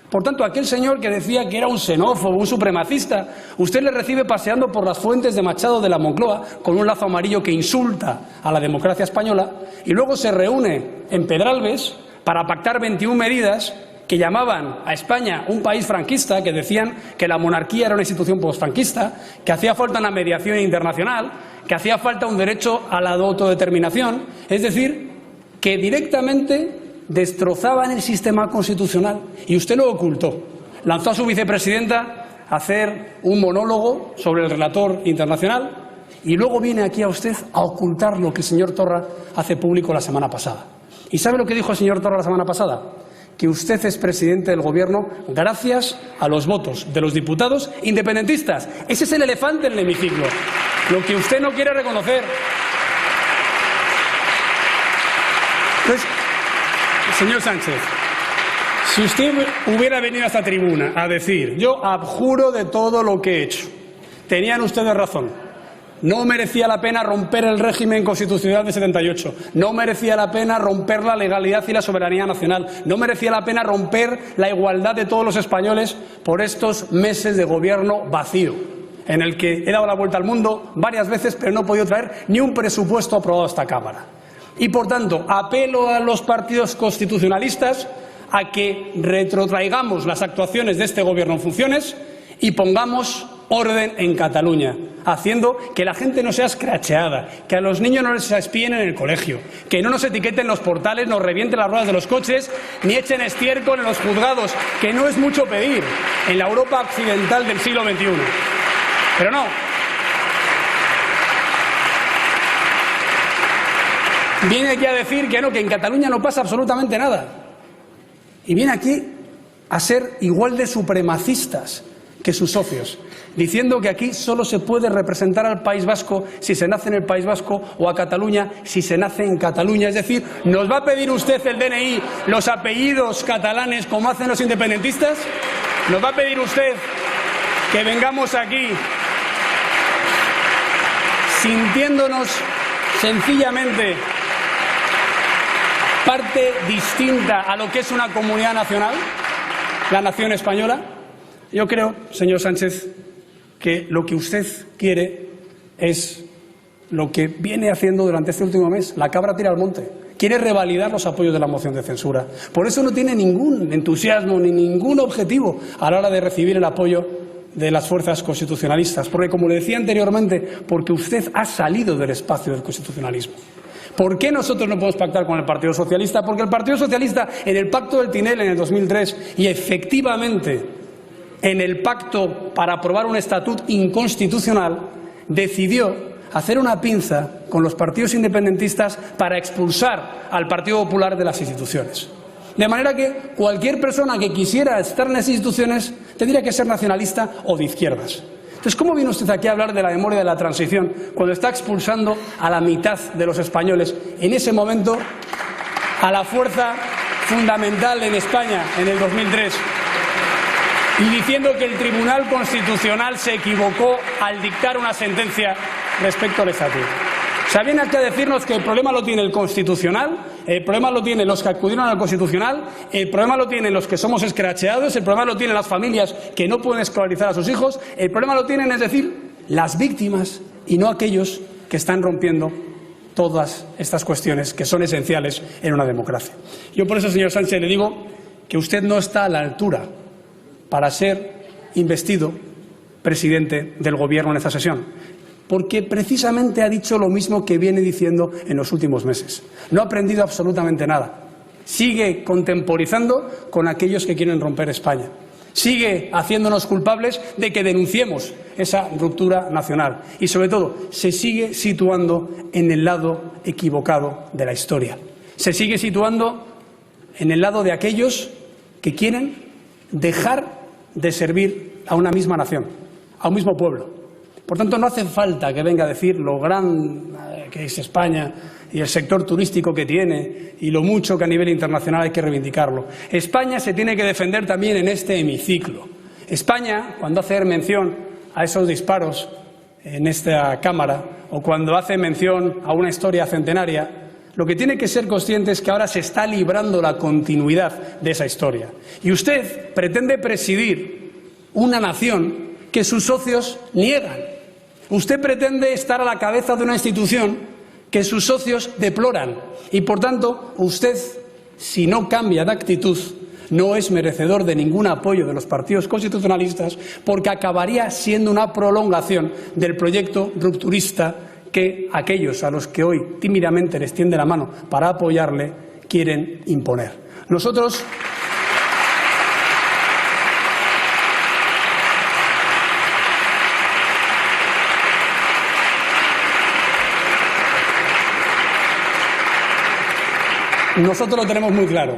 Por tanto, aquel señor que decía que era un xenófobo, un supremacista, usted le recibe paseando por las fuentes de Machado de la Moncloa con un lazo amarillo que insulta a la democracia española y luego se reúne en Pedralbes para pactar 21 medidas que llamaban a España un país franquista, que decían que la monarquía era una institución postfranquista, que hacía falta una mediación internacional, que hacía falta un derecho a la autodeterminación, es decir, que directamente destrozaban el sistema constitucional, y usted lo ocultó. Lanzó a su vicepresidenta a hacer un monólogo sobre el relator internacional y luego viene aquí a usted a ocultar lo que el señor Torra hace público la semana pasada. ¿Y sabe lo que dijo el señor Torra la semana pasada? Que usted es presidente del Gobierno gracias a los votos de los diputados independentistas. Ese es el elefante en el hemiciclo, lo que usted no quiere reconocer. Entonces, señor Sánchez, si usted hubiera venido a esta tribuna a decir yo abjuro de todo lo que he hecho, tenían ustedes razón, No merecía la pena romper el régimen constitucional de 78. No merecía la pena romper la legalidad y la soberanía nacional. No merecía la pena romper la igualdad de todos los españoles por estos meses de gobierno vacío, en el que he dado la vuelta al mundo varias veces, pero no he podido traer ni un presupuesto aprobado a esta Cámara. Y, por tanto, apelo a los partidos constitucionalistas a que retrotraigamos las actuaciones de este Gobierno en funciones y pongamos orden en Cataluña, haciendo que la gente no sea escracheada, que a los niños no les espíen en el colegio, que no nos etiqueten los portales, nos revienten las ruedas de los coches, ni echen estiércol en los juzgados, que no es mucho pedir en la Europa occidental del siglo XXI. Pero no. Viene aquí a decir que no, que en Cataluña no pasa absolutamente nada. Y viene aquí a ser igual de supremacistas que sus socios, diciendo que aquí solo se puede representar al País Vasco si se nace en el País Vasco o a Cataluña si se nace en Cataluña. Es decir, ¿nos va a pedir usted el DNI, los apellidos catalanes como hacen los independentistas? ¿Nos va a pedir usted que vengamos aquí sintiéndonos sencillamente parte distinta a lo que es una comunidad nacional, la nación española? Yo creo, señor Sánchez, que lo que usted quiere es lo que viene haciendo durante este último mes, la cabra tira al monte. Quiere revalidar los apoyos de la moción de censura. Por eso no tiene ningún entusiasmo ni ningún objetivo a la hora de recibir el apoyo de las fuerzas constitucionalistas. Porque, como le decía anteriormente, porque usted ha salido del espacio del constitucionalismo. ¿Por qué nosotros no podemos pactar con el Partido Socialista? Porque el Partido Socialista, en el Pacto del Tinel en el 2003 y efectivamente en el pacto para aprobar un estatut inconstitucional, decidió hacer una pinza con los partidos independentistas para expulsar al Partido Popular de las instituciones. De manera que cualquier persona que quisiera estar en las instituciones tendría que ser nacionalista o de izquierdas. Entonces, ¿cómo viene usted aquí a hablar de la memoria de la transición cuando está expulsando a la mitad de los españoles, en ese momento, a la fuerza fundamental en España en el 2003? Y diciendo que el Tribunal Constitucional se equivocó al dictar una sentencia respecto al estatuto. O sea, viene aquí a decirnos que el problema lo tiene el Constitucional, el problema lo tienen los que acudieron al Constitucional, el problema lo tienen los que somos escracheados, el problema lo tienen las familias que no pueden escolarizar a sus hijos, el problema lo tienen, es decir, las víctimas y no aquellos que están rompiendo todas estas cuestiones que son esenciales en una democracia. Yo por eso, señor Sánchez, le digo que usted no está a la altura para ser investido presidente del Gobierno en esta sesión, porque precisamente ha dicho lo mismo que viene diciendo en los últimos meses. No ha aprendido absolutamente nada. Sigue contemporizando con aquellos que quieren romper España. Sigue haciéndonos culpables de que denunciemos esa ruptura nacional. Y, sobre todo, se sigue situando en el lado equivocado de la historia. Se sigue situando en el lado de aquellos que quieren dejar de servir a una misma nación, a un mismo pueblo. Por tanto, no hace falta que venga a decir lo gran que es España y el sector turístico que tiene y lo mucho que a nivel internacional hay que reivindicarlo. España se tiene que defender también en este hemiciclo. España, cuando hace mención a esos disparos en esta Cámara o cuando hace mención a una historia centenaria, lo que tiene que ser consciente es que ahora se está librando la continuidad de esa historia. Y usted pretende presidir una nación que sus socios niegan. Usted pretende estar a la cabeza de una institución que sus socios deploran. Y, por tanto, usted, si no cambia de actitud, no es merecedor de ningún apoyo de los partidos constitucionalistas, porque acabaría siendo una prolongación del proyecto rupturista que aquellos a los que hoy tímidamente les tiende la mano para apoyarle quieren imponer. Nosotros lo tenemos muy claro.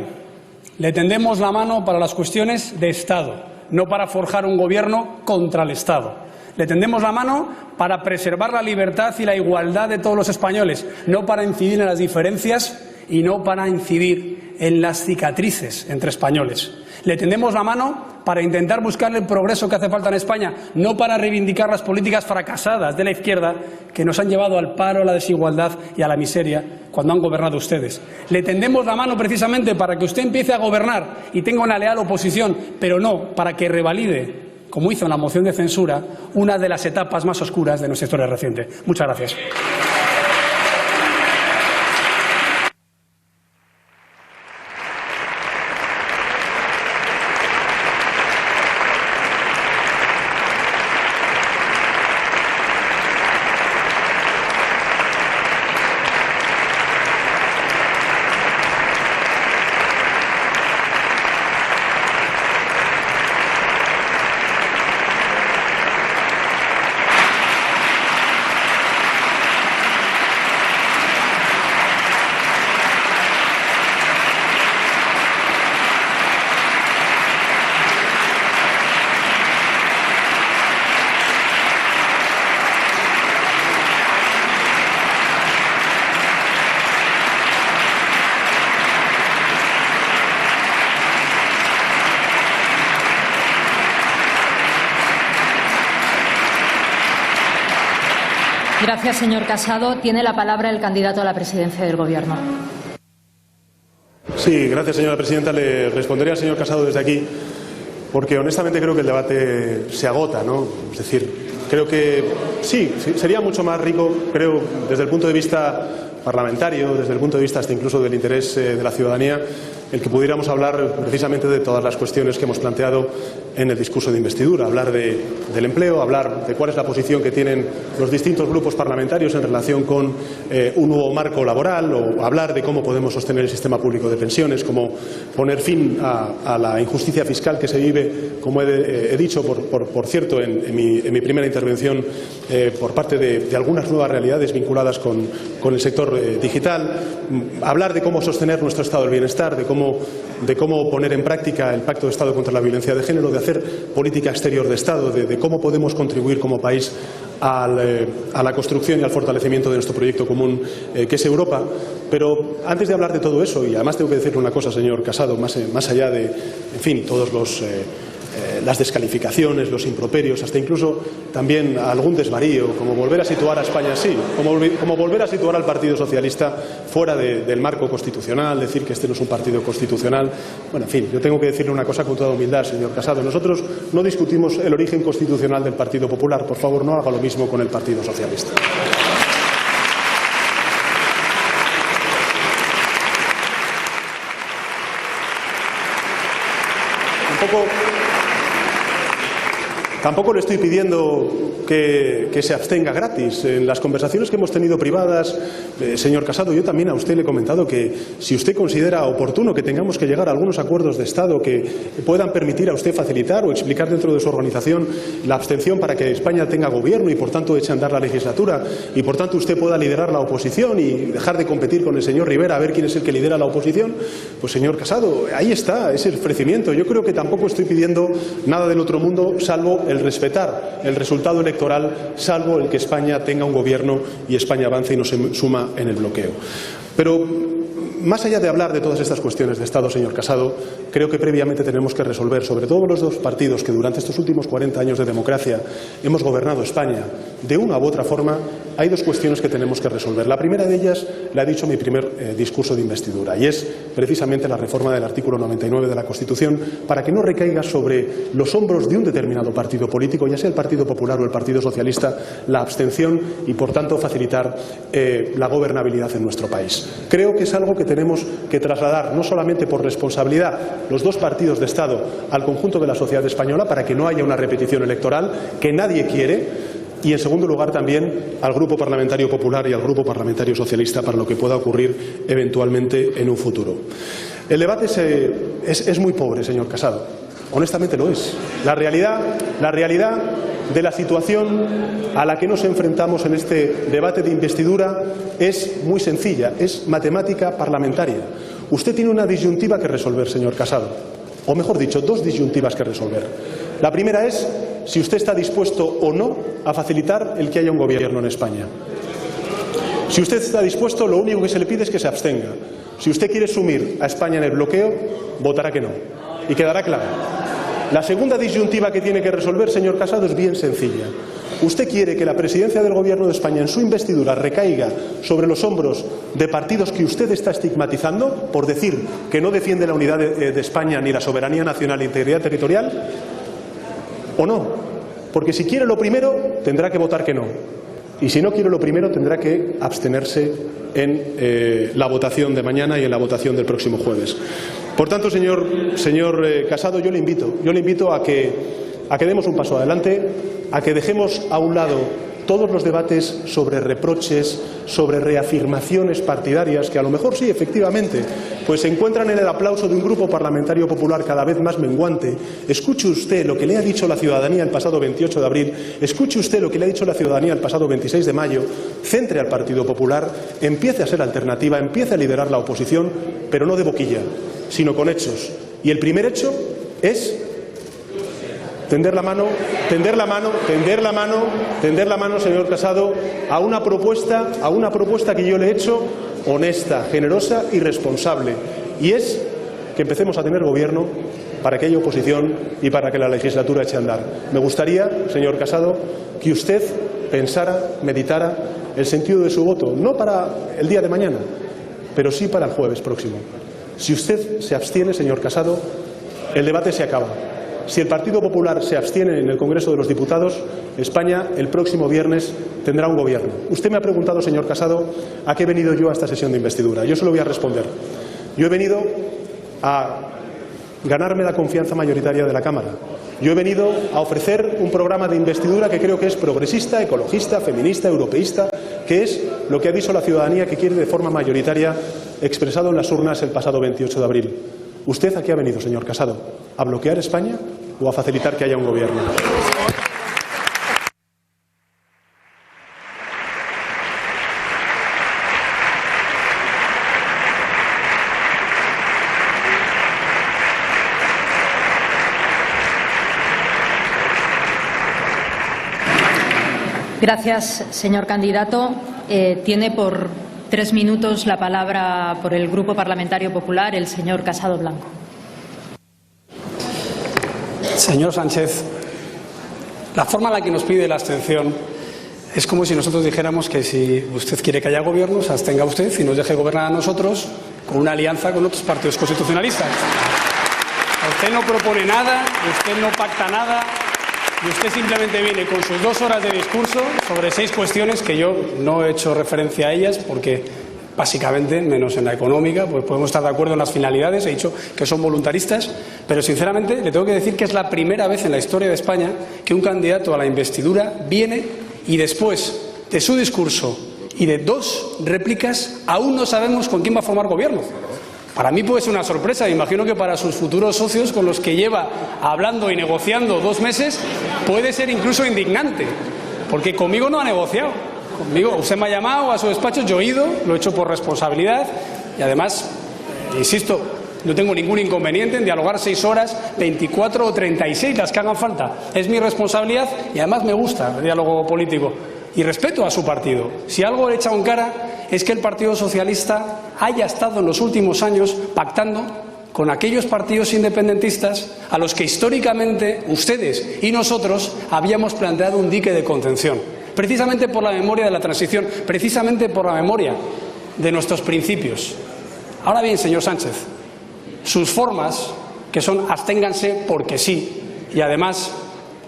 Le tendemos la mano para las cuestiones de Estado, no para forjar un gobierno contra el Estado. Le tendemos la mano para preservar la libertad y la igualdad de todos los españoles, no para incidir en las diferencias y no para incidir en las cicatrices entre españoles. Le tendemos la mano para intentar buscarle el progreso que hace falta en España, no para reivindicar las políticas fracasadas de la izquierda que nos han llevado al paro, a la desigualdad y a la miseria cuando han gobernado ustedes. Le tendemos la mano precisamente para que usted empiece a gobernar y tenga una leal oposición, pero no para que revalide, como hizo en la moción de censura, una de las etapas más oscuras de nuestra historia reciente. Muchas gracias. Gracias, señor Casado. Tiene la palabra el candidato a la presidencia del Gobierno. Sí, gracias, señora presidenta. Le responderé al señor Casado desde aquí, porque honestamente creo que el debate se agota, ¿no? Es decir, creo que sí, sería mucho más rico, creo, desde el punto de vista parlamentario, desde el punto de vista hasta incluso del interés de la ciudadanía, el que pudiéramos hablar precisamente de todas las cuestiones que hemos planteado en el discurso de investidura, hablar del empleo, hablar de cuál es la posición que tienen los distintos grupos parlamentarios en relación con un nuevo marco laboral, o hablar de cómo podemos sostener el sistema público de pensiones, cómo poner fin a la injusticia fiscal que se vive, como he dicho, por cierto, en mi primera intervención, por parte de algunas nuevas realidades vinculadas con el sector digital, hablar de cómo sostener nuestro estado del bienestar, de cómo poner en práctica el Pacto de Estado contra la Violencia de Género, de hacer política exterior de Estado, de cómo podemos contribuir como país a la construcción y al fortalecimiento de nuestro proyecto común, que es Europa. Pero antes de hablar de todo eso, y además tengo que decirle una cosa, señor Casado, más allá de, en fin, todos las descalificaciones, los improperios, hasta incluso también algún desvarío, como volver a situar a España así, como volver a situar al Partido Socialista fuera del marco constitucional, decir que este no es un partido constitucional. Bueno, en fin, yo tengo que decirle una cosa con toda humildad, señor Casado. Nosotros no discutimos el origen constitucional del Partido Popular. Por favor, no haga lo mismo con el Partido Socialista. Tampoco le estoy pidiendo que se abstenga gratis. En las conversaciones que hemos tenido privadas, señor Casado, yo también a usted le he comentado que si usted considera oportuno que tengamos que llegar a algunos acuerdos de Estado que puedan permitir a usted facilitar o explicar dentro de su organización la abstención para que España tenga gobierno y por tanto eche a andar la legislatura y por tanto usted pueda liderar la oposición y dejar de competir con el señor Rivera a ver quién es el que lidera la oposición, pues señor Casado, ahí está, ese ofrecimiento. Yo creo que tampoco estoy pidiendo nada del otro mundo salvo el respetar el resultado electoral, salvo el que España tenga un gobierno y España avance y no se suma en el bloqueo. Pero más allá de hablar de todas estas cuestiones de Estado, señor Casado, creo que previamente tenemos que resolver, sobre todo los dos partidos que durante estos últimos 40 años de democracia hemos gobernado España, de una u otra forma, hay dos cuestiones que tenemos que resolver. La primera de ellas la he dicho en mi primer discurso de investidura, y es precisamente la reforma del artículo 99 de la Constitución, para que no recaiga sobre los hombros de un determinado partido político, ya sea el Partido Popular o el Partido Socialista, la abstención y, por tanto, facilitar la gobernabilidad en nuestro país. Creo que es algo que tenemos que trasladar, no solamente por responsabilidad, los dos partidos de Estado al conjunto de la sociedad española, para que no haya una repetición electoral que nadie quiere, y en segundo lugar también al Grupo Parlamentario Popular y al Grupo Parlamentario Socialista para lo que pueda ocurrir eventualmente en un futuro. El debate es muy pobre, señor Casado. Honestamente lo es. La realidad de la situación a la que nos enfrentamos en este debate de investidura es muy sencilla, es matemática parlamentaria. Usted tiene una disyuntiva que resolver, señor Casado, o mejor dicho, dos disyuntivas que resolver. La primera es si usted está dispuesto o no a facilitar el que haya un gobierno en España. Si usted está dispuesto, lo único que se le pide es que se abstenga. Si usted quiere sumir a España en el bloqueo, votará que no. Y quedará claro. La segunda disyuntiva que tiene que resolver, señor Casado, es bien sencilla. Usted quiere que la presidencia del Gobierno de España en su investidura recaiga sobre los hombros de partidos que usted está estigmatizando por decir que no defiende la unidad de España ni la soberanía nacional e integridad territorial, ¿o no? Porque si quiere lo primero, tendrá que votar que no. Y si no quiere lo primero, tendrá que abstenerse en la votación de mañana y en la votación del próximo jueves. Por tanto, señor Casado, yo le invito a que demos un paso adelante, a que dejemos a un lado todos los debates sobre reproches, sobre reafirmaciones partidarias, que a lo mejor sí, efectivamente, pues se encuentran en el aplauso de un grupo parlamentario popular cada vez más menguante. Escuche usted lo que le ha dicho la ciudadanía el pasado 28 de abril, escuche usted lo que le ha dicho la ciudadanía el pasado 26 de mayo, centre al Partido Popular, empiece a ser alternativa, empiece a liderar la oposición, pero no de boquilla, sino con hechos. Y el primer hecho es tender la mano, señor Casado, a una propuesta que yo le he hecho honesta, generosa y responsable. Y es que empecemos a tener gobierno para que haya oposición y para que la legislatura eche a andar. Me gustaría, señor Casado, que usted pensara, meditara el sentido de su voto, no para el día de mañana, pero sí para el jueves próximo. Si usted se abstiene, señor Casado, el debate se acaba. Si el Partido Popular se abstiene en el Congreso de los Diputados, España el próximo viernes tendrá un gobierno. Usted me ha preguntado, señor Casado, a qué he venido yo a esta sesión de investidura. Yo se lo voy a responder. Yo he venido a ganarme la confianza mayoritaria de la Cámara. Yo he venido a ofrecer un programa de investidura que creo que es progresista, ecologista, feminista, europeísta, que es lo que ha dicho la ciudadanía que quiere de forma mayoritaria, expresado en las urnas el pasado 28 de abril. ¿Usted a qué ha venido, señor Casado? ¿A bloquear España o a facilitar que haya un gobierno? Gracias, señor candidato. Tiene por 3 minutos la palabra por el Grupo Parlamentario Popular el señor Casado Blanco. Señor Sánchez, la forma en la que nos pide la abstención es como si nosotros dijéramos que si usted quiere que haya gobierno, se abstenga usted y nos deje gobernar a nosotros con una alianza con otros partidos constitucionalistas. Usted no propone nada, usted no pacta nada y usted simplemente viene con sus 2 horas de discurso sobre 6 cuestiones que yo no he hecho referencia a ellas porque básicamente, menos en la económica, pues podemos estar de acuerdo en las finalidades, he dicho que son voluntaristas, pero sinceramente le tengo que decir que es la primera vez en la historia de España que un candidato a la investidura viene y después de su discurso y de 2 réplicas aún no sabemos con quién va a formar gobierno. Para mí puede ser una sorpresa, imagino que para sus futuros socios con los que lleva hablando y negociando 2 meses puede ser incluso indignante, porque conmigo no ha negociado. Conmigo, usted me ha llamado a su despacho, yo he ido, lo he hecho por responsabilidad y además, insisto, no tengo ningún inconveniente en dialogar 6 horas, 24 o 36, las que hagan falta. Es mi responsabilidad y además me gusta el diálogo político y respeto a su partido. Si algo le he echado en cara es que el Partido Socialista haya estado en los últimos años pactando con aquellos partidos independentistas a los que históricamente ustedes y nosotros habíamos planteado un dique de contención. Precisamente por la memoria de la transición, precisamente por la memoria de nuestros principios. Ahora bien, señor Sánchez, sus formas, que son absténganse porque sí, y además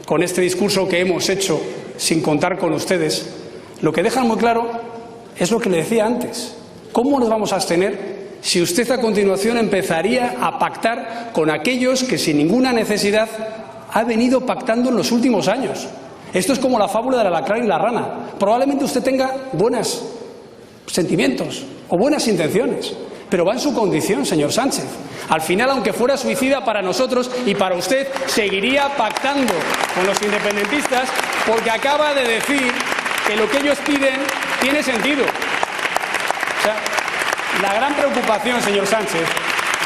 con este discurso que hemos hecho sin contar con ustedes, lo que dejan muy claro es lo que le decía antes. ¿Cómo nos vamos a abstener si usted a continuación empezaría a pactar con aquellos que sin ninguna necesidad ha venido pactando en los últimos años? Esto es como la fábula del alacrán y la rana. Probablemente usted tenga buenos sentimientos o buenas intenciones, pero va en su condición, señor Sánchez. Al final, aunque fuera suicida para nosotros y para usted, seguiría pactando con los independentistas porque acaba de decir que lo que ellos piden tiene sentido. O sea, la gran preocupación, señor Sánchez,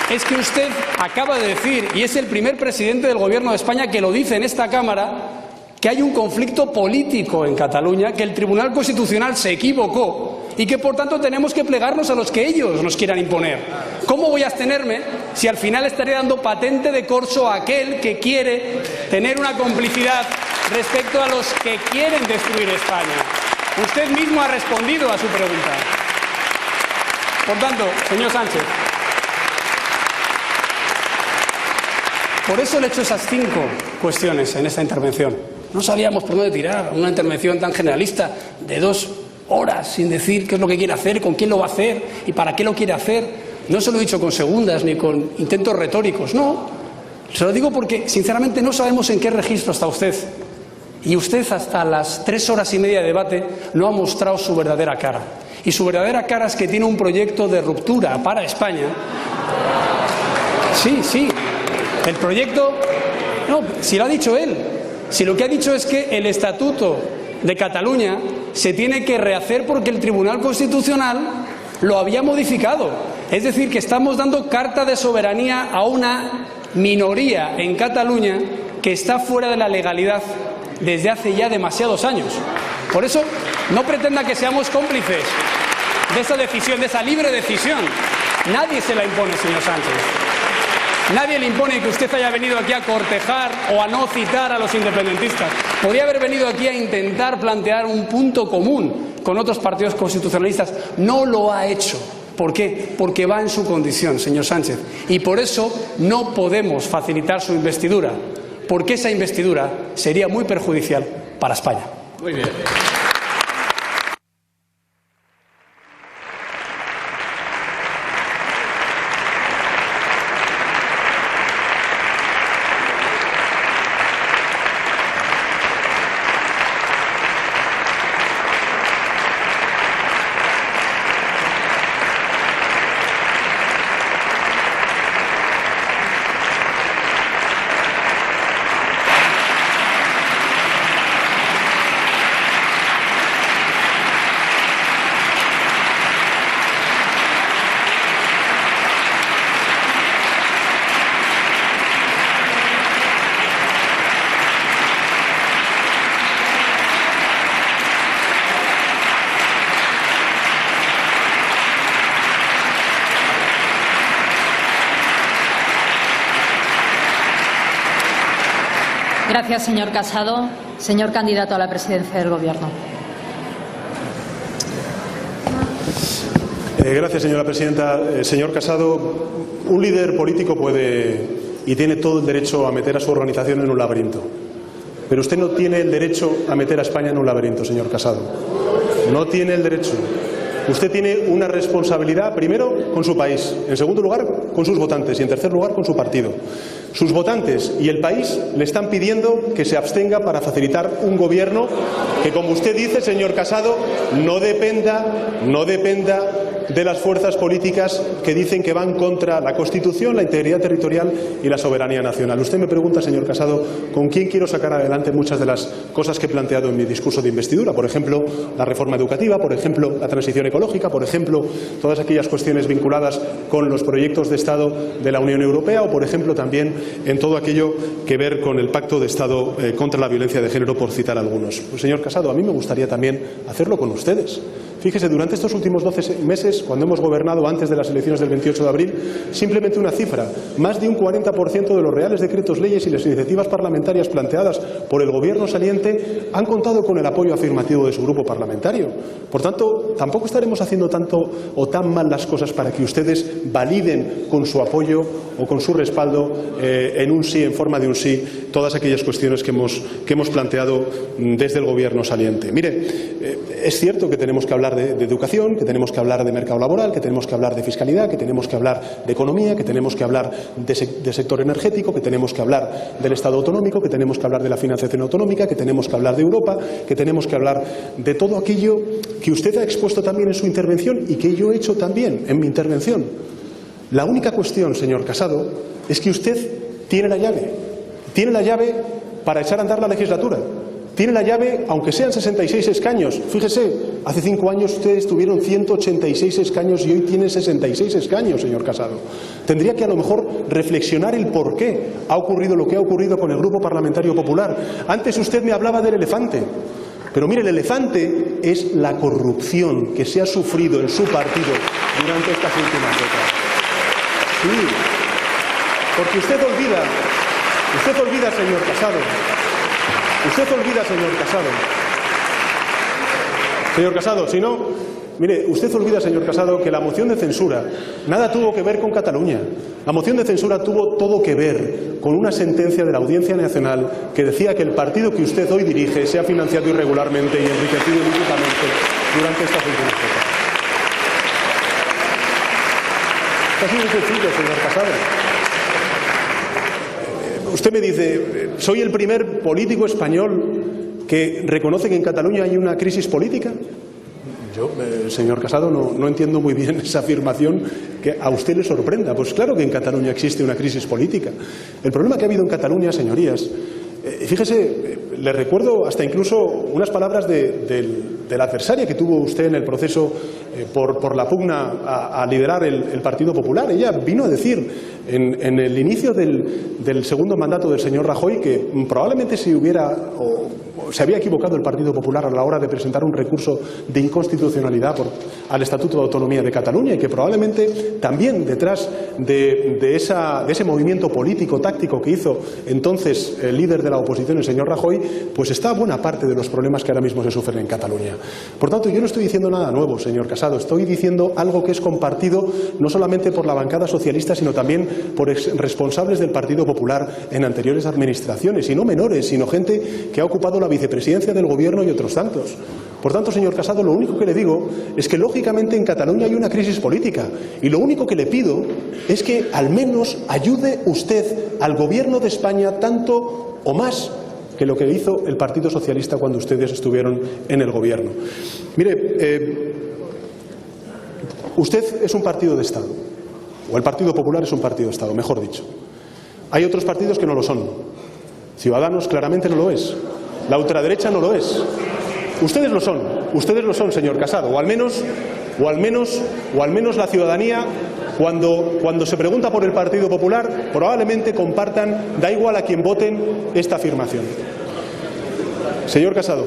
es que usted acaba de decir, y es el primer presidente del Gobierno de España que lo dice en esta Cámara, que hay un conflicto político en Cataluña, que el Tribunal Constitucional se equivocó y que por tanto tenemos que plegarnos a los que ellos nos quieran imponer. ¿Cómo voy a abstenerme si al final estaré dando patente de corso a aquel que quiere tener una complicidad respecto a los que quieren destruir España? Usted mismo ha respondido a su pregunta. Por tanto, señor Sánchez, por eso le he hecho esas 5 cuestiones en esta intervención. No sabíamos por dónde tirar una intervención tan generalista de 2 horas sin decir qué es lo que quiere hacer, con quién lo va a hacer y para qué lo quiere hacer. No se lo he dicho con segundas ni con intentos retóricos, no. Se lo digo porque, sinceramente, no sabemos en qué registro está usted. Y usted, hasta las 3 horas y media de debate, no ha mostrado su verdadera cara. Y su verdadera cara es que tiene un proyecto de ruptura para España. Sí. El proyecto... No, si lo ha dicho él. Si lo que ha dicho es que el Estatuto de Cataluña se tiene que rehacer porque el Tribunal Constitucional lo había modificado. Es decir, que estamos dando carta de soberanía a una minoría en Cataluña que está fuera de la legalidad desde hace ya demasiados años. Por eso, no pretenda que seamos cómplices de esa decisión, de esa libre decisión. Nadie se la impone, señor Sánchez. Nadie le impone que usted haya venido aquí a cortejar o a no citar a los independentistas. Podría haber venido aquí a intentar plantear un punto común con otros partidos constitucionalistas. No lo ha hecho. ¿Por qué? Porque va en su condición, señor Sánchez. Y por eso no podemos facilitar su investidura, porque esa investidura sería muy perjudicial para España. Muy bien. Gracias, señor Casado. Señor candidato a la presidencia del Gobierno. Gracias, señora presidenta. Señor Casado, un líder político puede y tiene todo el derecho a meter a su organización en un laberinto. Pero usted no tiene el derecho a meter a España en un laberinto, señor Casado. No tiene el derecho. Usted tiene una responsabilidad, primero, con su país, en segundo lugar, con sus votantes y, en tercer lugar, con su partido. Sus votantes y el país le están pidiendo que se abstenga para facilitar un gobierno que, como usted dice, señor Casado, no dependa de las fuerzas políticas que dicen que van contra la Constitución, la integridad territorial y la soberanía nacional. Usted me pregunta, señor Casado, ¿con quién quiero sacar adelante muchas de las cosas que he planteado en mi discurso de investidura? Por ejemplo, la reforma educativa, por ejemplo, la transición ecológica, por ejemplo, todas aquellas cuestiones vinculadas con los proyectos de Estado de la Unión Europea o, por ejemplo, también en todo aquello que ver con el Pacto de Estado contra la violencia de género, por citar algunos. Pues, señor Casado, a mí me gustaría también hacerlo con ustedes. Fíjese, durante estos últimos 12 meses, cuando hemos gobernado antes de las elecciones del 28 de abril, simplemente una cifra, más de un 40% de los reales decretos leyes y las iniciativas parlamentarias planteadas por el Gobierno saliente han contado con el apoyo afirmativo de su grupo parlamentario. Por tanto, tampoco estaremos haciendo tanto o tan mal las cosas para que ustedes validen con su apoyo o con su respaldo en un sí, en forma de un sí, todas aquellas cuestiones que hemos planteado desde el Gobierno saliente. Mire, es cierto que tenemos que hablar de educación, que tenemos que hablar de mercado laboral, que tenemos que hablar de fiscalidad, que tenemos que hablar de economía, que tenemos que hablar de sector energético, que tenemos que hablar del Estado autonómico, que tenemos que hablar de la financiación autonómica, que tenemos que hablar de Europa, que tenemos que hablar de todo aquello que usted ha expuesto también en su intervención y que yo he hecho también en mi intervención. La única cuestión, señor Casado, es que usted tiene la llave para echar a andar la legislatura. Tiene la llave, aunque sean 66 escaños. Fíjese, hace 5 años ustedes tuvieron 186 escaños y hoy tienen 66 escaños, señor Casado. Tendría que a lo mejor reflexionar el por qué ha ocurrido lo que ha ocurrido con el Grupo Parlamentario Popular. Antes usted me hablaba del elefante. Pero mire, el elefante es la corrupción que se ha sufrido en su partido durante estas últimas décadas. Sí, porque usted olvida, señor Casado, señor Casado, si no, mire, usted olvida, señor Casado, que la moción de censura nada tuvo que ver con Cataluña. La moción de censura tuvo todo que ver con una sentencia de la Audiencia Nacional que decía que el partido que usted hoy dirige se ha financiado irregularmente y enriquecido ilícitamente durante estas últimas décadas. Es así de sencillo, señor Casado. Usted me dice, soy el primer político español que reconoce que en Cataluña hay una crisis política. Yo, señor Casado, no entiendo muy bien esa afirmación que a usted le sorprenda. Pues claro que en Cataluña existe una crisis política. El problema que ha habido en Cataluña, señorías, fíjese, le recuerdo hasta incluso unas palabras de la adversaria que tuvo usted en el proceso por la pugna a liderar el Partido Popular. Ella vino a decir en el inicio del segundo mandato del señor Rajoy que probablemente se había equivocado el Partido Popular a la hora de presentar un recurso de inconstitucionalidad al Estatuto de Autonomía de Cataluña y que probablemente también detrás de ese movimiento político táctico que hizo entonces el líder de la oposición, el señor Rajoy, pues está buena parte de los problemas que ahora mismo se sufren en Cataluña. Por tanto, yo no estoy diciendo nada nuevo, señor Casado, estoy diciendo algo que es compartido no solamente por la bancada socialista, sino también por responsables del Partido Popular en anteriores administraciones, y no menores, sino gente que ha ocupado la vicepresidencia del Gobierno y otros tantos. Por tanto, señor Casado, lo único que le digo es que, lógicamente, en Cataluña hay una crisis política y lo único que le pido es que al menos ayude usted al Gobierno de España tanto o más que lo que hizo el Partido Socialista cuando ustedes estuvieron en el Gobierno. Mire, usted es un partido de Estado, o el Partido Popular es un partido de Estado, mejor dicho. Hay otros partidos que no lo son. Ciudadanos claramente no lo es. La ultraderecha no lo es. Ustedes lo son, señor Casado, o al menos la ciudadanía, cuando se pregunta por el Partido Popular, probablemente compartan, da igual a quien voten, esta afirmación. Señor Casado,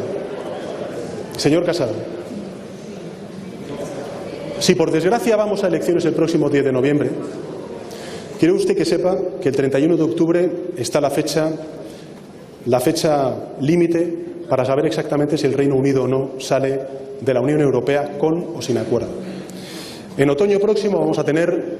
si por desgracia vamos a elecciones el próximo 10 de noviembre, quiere usted que sepa que el 31 de octubre está la fecha límite para saber exactamente si el Reino Unido o no sale de la Unión Europea con o sin acuerdo. En otoño próximo vamos a tener